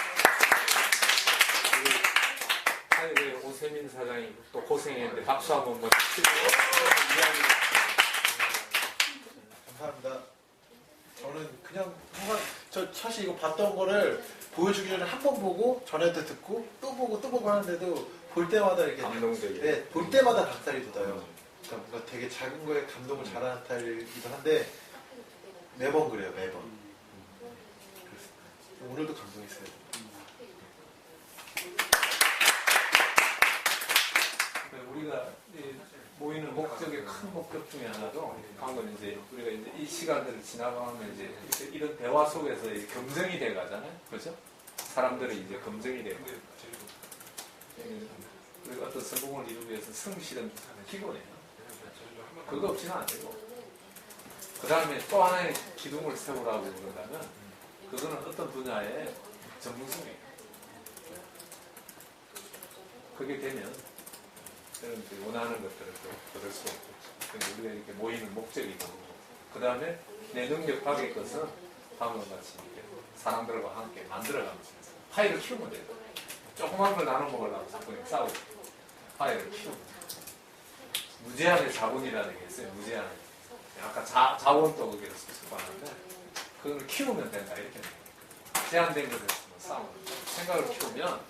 아니, 우리 오세민 사장이 또 고생했는데 박수 한 번만 치고 감사합니다. 저는 그냥 항상 저 사실 이거 봤던 거를 보여주기 전에 한 번 보고 전에도 듣고 또 보고 하는데도 볼 때마다 이렇게 감동적이에요. 네, 볼 때마다 닭살이 돋아요. 그러니까 뭔가 되게 작은 거에 감동을 잘하는 스타일이기도 한데 매번 그래요, 매번. 그래서 오늘도 감동했어요. 우리가 모이는 목적의 큰 목적 중에 하나도 방금 이제 우리가 이제 이 시간들을 지나가면 이제 이런 대화 속에서 이제 검증이 돼 가잖아요, 그렇죠? 사람들이 이제 검증이 되고 우리가 어떤 성공을 이루기 위해서 성실은 기본이에요. 그거 없이는 안 되고 그 다음에 또 하나의 기둥을 세우라고 그런다면 그거는 어떤 분야의 전문성이에요. 그게 되면 여러분들이 원하는 것들을 또 얻을 수 없고 우리가 이렇게 모이는 목적이고 그 다음에 내 능력 밖의 것은 다음과 같이 사람들과 함께 만들어가면서 파이를 키우면 돼요. 조그만 걸 나눠 먹으려고 자꾸 싸우고 파이를 키우면 무제한의 자본이라는 게 있어요. 무제한. 아까 자원도 거기서 수습하는데 그걸 키우면 된다 이렇게 제한된 것에 싸우는 생각을 키우면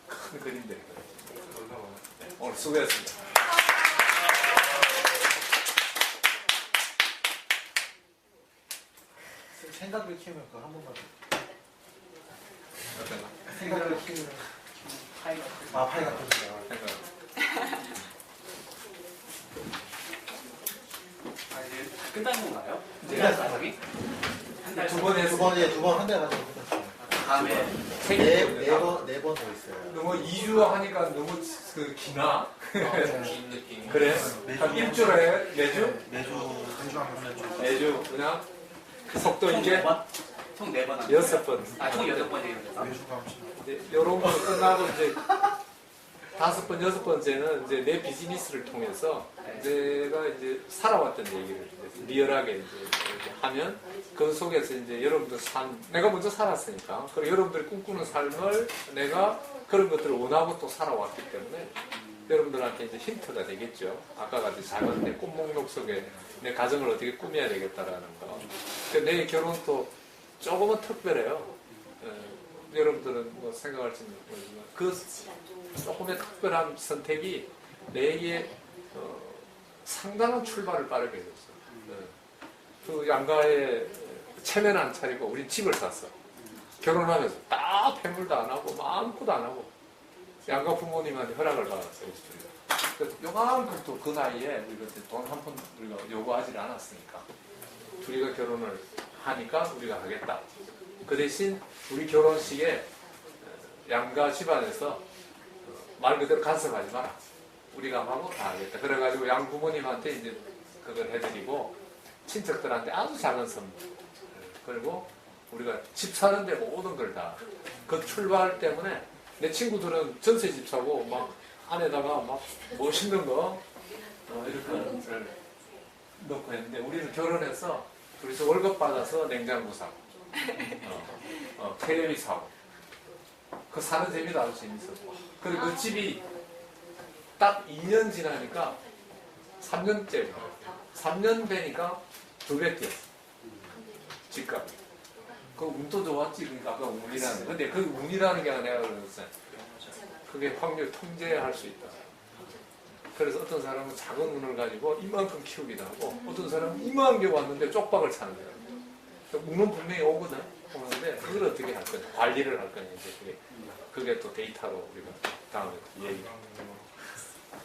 큰 그림들이 거든요. 네, 오늘 수고했습니다. 생각을 키우면 그거 한 번만 어떤가? 생각을 키우면 파이가 터져요. 이제 끝난 건가요? 끝났어요. 두 번 했어요. 두 번 한 달 가지고 끝났어요. 다음에 네 번 더 있어요. 너무 2주 하니까 너무 그 기나? 긴 느낌. 그래? 한 일주일에 매주 그냥 그 속도 이제 총 4번 한 6번. 총 6번이에요. 이제 요런 거 끝나고 이제 5번, 6번째는 이제 내 비즈니스를 통해서 내가 이제 살아왔던 얘기를 이제 리얼하게 이제 이렇게 하면 그 속에서 이제 여러분들 내가 먼저 살았으니까 그리고 여러분들이 꿈꾸는 삶을 내가 그런 것들을 원하고 또 살아왔기 때문에 여러분들한테 이제 힌트가 되겠죠. 아까 같이 작은 내 꿈 목록 속에 내 가정을 어떻게 꾸며야 되겠다라는 거. 내 결혼도 조금은 특별해요. 여러분들은 뭐 생각할지는 모르지만 그 조금의 특별한 선택이 내게 상당한 출발을 빠르게 해줬어요. 그 양가에 체면 안 차리고 우리 집을 샀어. 결혼하면서 딱 폐물도 안 하고 뭐 아무것도 안 하고 양가 부모님한테 허락을 받았어요. 그래서 요만큼 또 그 나이에 우리가 돈 한 푼 우리가 요구하지 않았으니까 둘이가 결혼을 하니까 우리가 하겠다. 그 대신 우리 결혼식에 양가 집안에서 말 그대로 간섭하지 마라. 우리가 하고 다 하겠다. 그래가지고 양 부모님한테 이제 그걸 해드리고 친척들한테 아주 작은 선물. 그리고 우리가 집 사는데 모든 걸 다. 그 출발 때문에 내 친구들은 전세집 사고 막 안에다가 막 멋있는 거 이렇게 넣고 했는데 우리는 결혼해서 둘이서 월급 받아서 냉장고 사고 텔레비 사고 그 사는 재미도 아주 재밌었고 그리고 그 집이 딱 2년 지나니까 3년째 3년 되니까 2배 뛰었어 집값이 그 운도 좋았지 그러니까 아까 운이라는 근데 그 운이라는 게 아니라 내가 그랬어요 그게 확률 통제할 수 있다 그래서 어떤 사람은 작은 운을 가지고 이만큼 키우기도 하고 어떤 사람은 이만한 게 왔는데 쪽박을 차는 거예요 물론 분명히 오거든. 오는데 그걸 어떻게 할 거냐, 관리를 할 거냐 이제 그게 또 데이터로 우리가 다음에 얘기.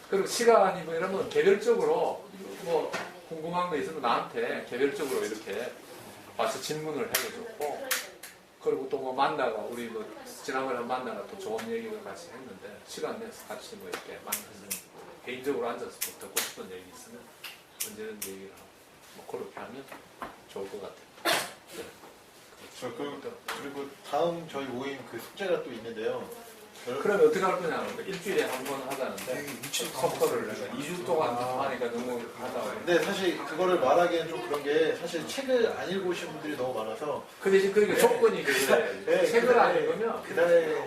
그리고 시간이 뭐 이러면 개별적으로 뭐 궁금한 거 있으면 나한테 개별적으로 이렇게 와서 질문을 해줬고, 그리고 또 뭐 만나가 우리 뭐 지난번에 만나가 또 좋은 얘기를 같이 했는데 시간 내서 같이 뭐 이렇게 만나서 개인적으로 앉아서 뭐 듣고 싶은 얘기 있으면 언제든지 얘기를 하고 뭐 그렇게 하면 좋을 것 같아요. 네. 그리고 다음 저희 모임 그 숙제가 또 있는데요. 그러면 어떻게 할 거냐? 일주일에 한 번 하자는데 속도를 내가 2주 동안 하니까 너무 하다. 근데 사실 그거를 말하기엔 좀 그런 게 사실 책을 안 읽으신 분들이 너무 많아서. 근데 지금 그게 조건이 그래. 네, 책을 안 읽으면 그날에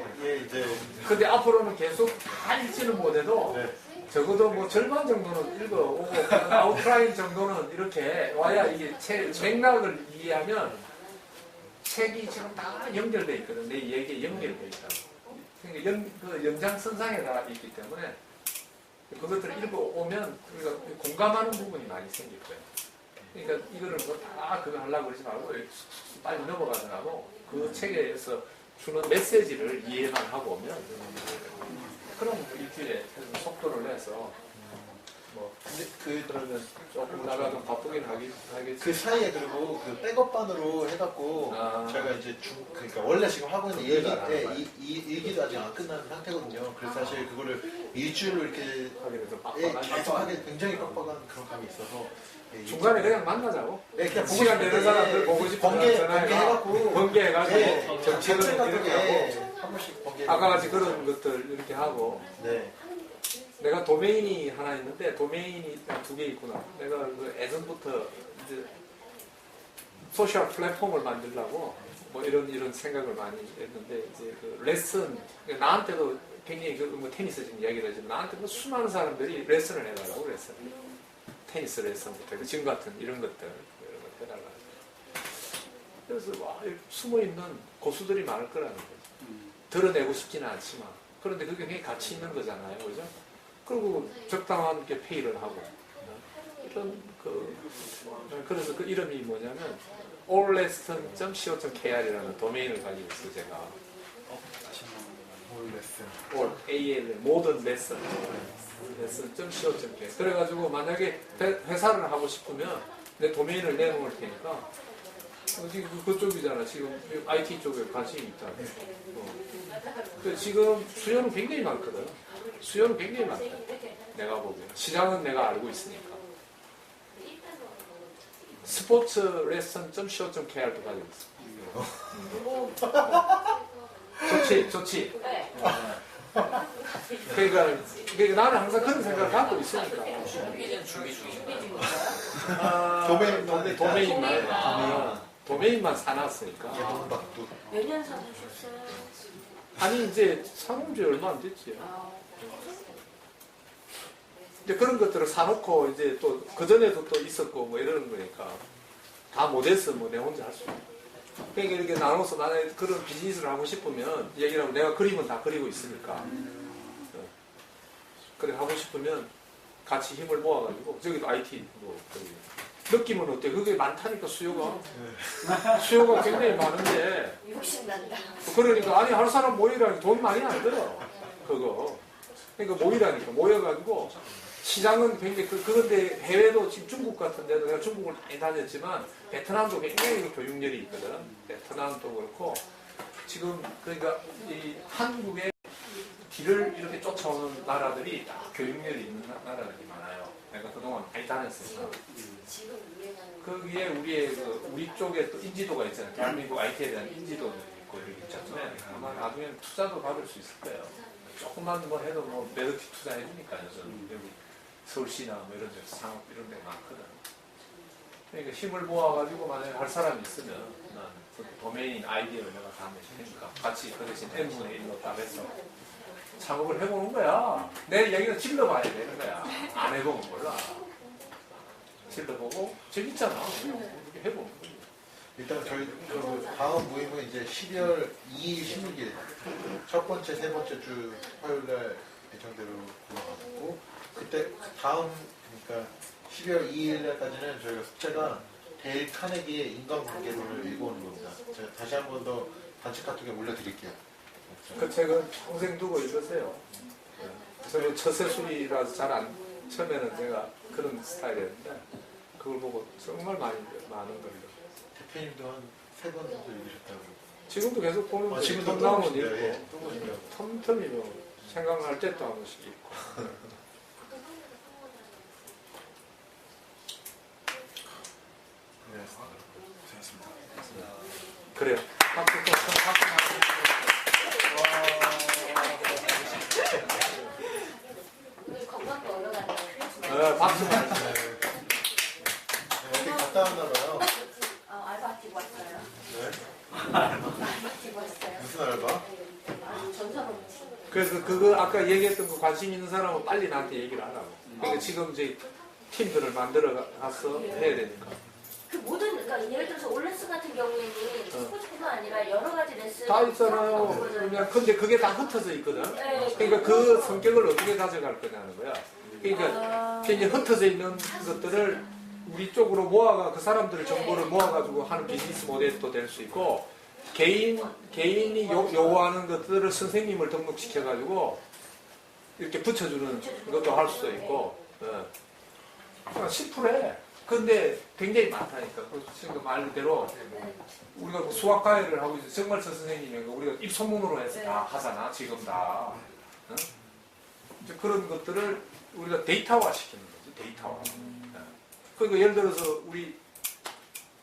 이제. 근데 앞으로는 계속 다 읽지는 못해도 네. 적어도 뭐 절반 정도는 읽어오고 아웃라인 정도는 이렇게 와야 이게 맥락을 이해하면 책이 지금 다 연결돼 있거든. 내 얘기에 연결돼 있다. 그러니까 그 연장선상에 다 있기 때문에 그것들을 읽어오면 우리가 공감하는 부분이 많이 생길 거예요. 그러니까 이거를 뭐 다 그거 하려고 그러지 말고 빨리 넘어가더라도 그 책에서 주는 메시지를 이해만 하고 오면 그럼 일주일에 속도를 내서 뭐 그러면 조금 나가 좀 바쁘긴 하겠지. 그 사이에 그리고 그 백업반으로 해갖고 제가 이제 그러니까 원래 지금 하고 있는 일기도 아직 안 끝난 상태거든요. 그래서 사실 그거를 일주일로 이렇게 계속 하게 굉장히 빡빡한 그런 감이 있어서 중간에 그냥 만나자고. 네, 그냥 시간 되는 사람들 보고 싶으면 번개해가지고 정책을 이렇게 하고 한 번씩 번개. 아까 같이 그런 것들 이렇게 하고. 네. 내가 도메인이 하나 있는데 도메인이 2개 있구나. 내가 그 예전부터 이제 소셜 플랫폼을 만들려고 뭐 이런 생각을 많이 했는데 이제 그 레슨 나한테도 굉장히 뭐 테니스 지금 이야기를 하지만 나한테도 수많은 사람들이 레슨을 해달라고 레슨. 테니스 레슨부터 지금 같은 이런 것들 이런 것 해달라고. 그래서 와 숨어 있는 고수들이 많을 거라는 거죠. 드러내고 싶지는 않지만 그런데 그게 굉장히 가치 있는 거잖아요, 그죠? 그리고 적당한 게 페이를 하고 이런 그래서 그 이름이 뭐냐면 alllesson.co.kr이라는 도메인을 가지고 있어요, 제가. all AL 모든 레슨 lesson.co.kr 그래가지고 만약에 회사를 하고 싶으면 내 도메인을 내놓을 테니까 지금 그쪽이잖아. 지금 IT 쪽에 관심이 있다. 지금 수요는 굉장히 많거든. 수요는 굉장히 많다. 내가 보기에. 시장은 내가 알고 있으니까. sportslesson.co.kr도 가지고 있어. 좋지. 그러니까 나는 항상 그런 생각을 갖고 있으니까. 도메인만 사놨으니까. 몇 년 사셨어요? 아니 이제 사놓은 지 얼마 안 됐지. 이제 그런 것들을 사놓고 이제 또 그전에도 또 있었고 뭐 이러는 거니까 다 못해서 뭐 내 혼자 할 수 있는. 그러니까 이렇게 나눠서 만약에 그런 비즈니스를 하고 싶으면 얘기를 하면 내가 그림은 다 그리고 있으니까 그래 하고 싶으면 같이 힘을 모아가지고 저기도 IT 뭐 느낌은 어때? 그게 많다니까 수요가 굉장히 많은데 욕심난다. 그러니까 아니 할 사람 모이라니 돈 많이 안 들어 그거. 그러니까 모이라니까 모여가지고 시장은 굉장히 그런데 해외도 지금 중국 같은 데도 내가 중국을 많이 다녔지만 베트남도 굉장히 교육열이 있거든. 베트남도 그렇고 지금 그러니까 이 한국의 길을 이렇게 쫓아오는 나라들이 다 교육열이 있는 나라들이 많아요. 내가 그동안 많이 다녔으니까. 거기에 우리 쪽에 또 인지도가 있잖아요. 대한민국 IT에 대한 인지도도 있고 이렇게 있기 때문에 아마 나중에 투자도 받을 수 있을 거예요. 조금만 뭐 해도 뭐 매덕티 투자해주니까요. 여기 서울시나 뭐 이런 데서 상업 이런 데 많거든. 그러니까 힘을 모아가지고 만약에 할 사람이 있으면 난 그 도메인 아이디어를 내가 다 내줄 테니까 같이 그 대신 n분의 1로 딱 해서 창업을 해보는 거야. 내 얘기는 질러봐야 되는 거야. 안 해보면 몰라. 질러보고 재밌잖아. 이렇게 해보는 거야. 일단 저희 그 다음 모임은 이제 12월 2일, 16일 첫 번째, 세 번째 주 화요일날 예정대로 돌아가고 그때 다음 그러니까 12월 2일날까지는 저희가 숙제가 데일 카네기의 인간관계론을 읽어오는 겁니다. 제가 다시 한 번 더 단체 카톡에 올려드릴게요. 그 책은 평생 두고 읽으세요. 저는 처세술이라서 처음에는 제가 그런 스타일이었는데 그걸 보고 정말 많은 걸 대표님도 한 3번 정도 읽으셨다고. 지금도 계속 보면 지금도 나오면 뜨고 있어요. 읽고 틈틈이 뭐 생각날 때 또 한 번씩 읽고 그래요. 박수 또 오늘 건강도 얻어가네요. 박수 어디 갔다 왔나 봐요. 알바 뛰고 왔어요. 네? 알바 뛰고 왔어요. 무슨 알바? 전산업. 그래서 그거 아까 얘기했던 거 관심 있는 사람은 빨리 나한테 얘기를 하라고. 그러니까 지금 이제 팀들을 만들어 가서 해야 되니까. 그 모든, 그러니까 예를 들어서 올레슨 같은 경우에는 스포츠뿐만 아니라 여러 가지 레슨 다 있잖아요. 그냥 근데 그게 다 흩어져 있거든. 그러니까 그 성격을 어떻게 가져갈 거냐는 거야. 그러니까 이제 흩어져 있는 것들을 우리 쪽으로 모아가 그 사람들의 정보를 모아가지고 하는 비즈니스 모델도 될 수 있고 개인이 요구하는 것들을 선생님을 등록시켜가지고 이렇게 붙여주는 것도 할 수도 있고. 10%에. 근데 굉장히 많다니까. 지금 말대로 우리가 뭐 수학 과외를 하고 있어. 정말 저 선생님이 우리가 입소문으로 해서 다 하잖아. 지금 다. 이제 그런 것들을 우리가 데이터화 시키는 거죠. 데이터화. 그러니까 예를 들어서 우리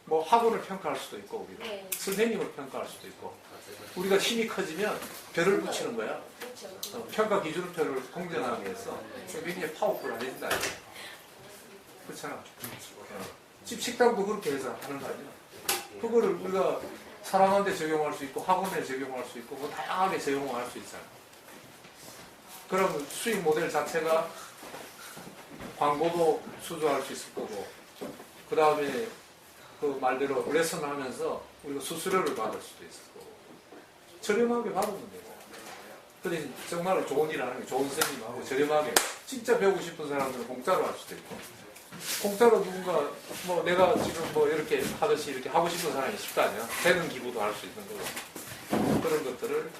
뭐 학원을 평가할 수도 있고 우리가 선생님을 평가할 수도 있고 우리가 힘이 커지면 별을 붙이는 거야. 평가 기준표를 공정하게 해서 굉장히 파워풀해진다. 그렇잖아. 집 식당도 그렇게 해서 하는 거 아니야. 그거를 우리가 사람한테 적용할 수 있고 학원에 적용할 수 있고 뭐 다양하게 적용할 수 있잖아. 그럼 수익 모델 자체가 광고도 수주할 수 있을 거고 그 다음에 그 말대로 레슨을 하면서 우리가 수수료를 받을 수도 있을 거고 저렴하게 받으면 되고 근데 정말 좋은 일 하는 게 좋은 선생님하고 저렴하게 진짜 배우고 싶은 사람들은 공짜로 할 수도 있고 공짜로 누군가 뭐 내가 지금 뭐 이렇게 하듯이 이렇게 하고 싶은 사람이 있을 거 아니야. 되는 기부도 할 수 있는 거고 그런 것들을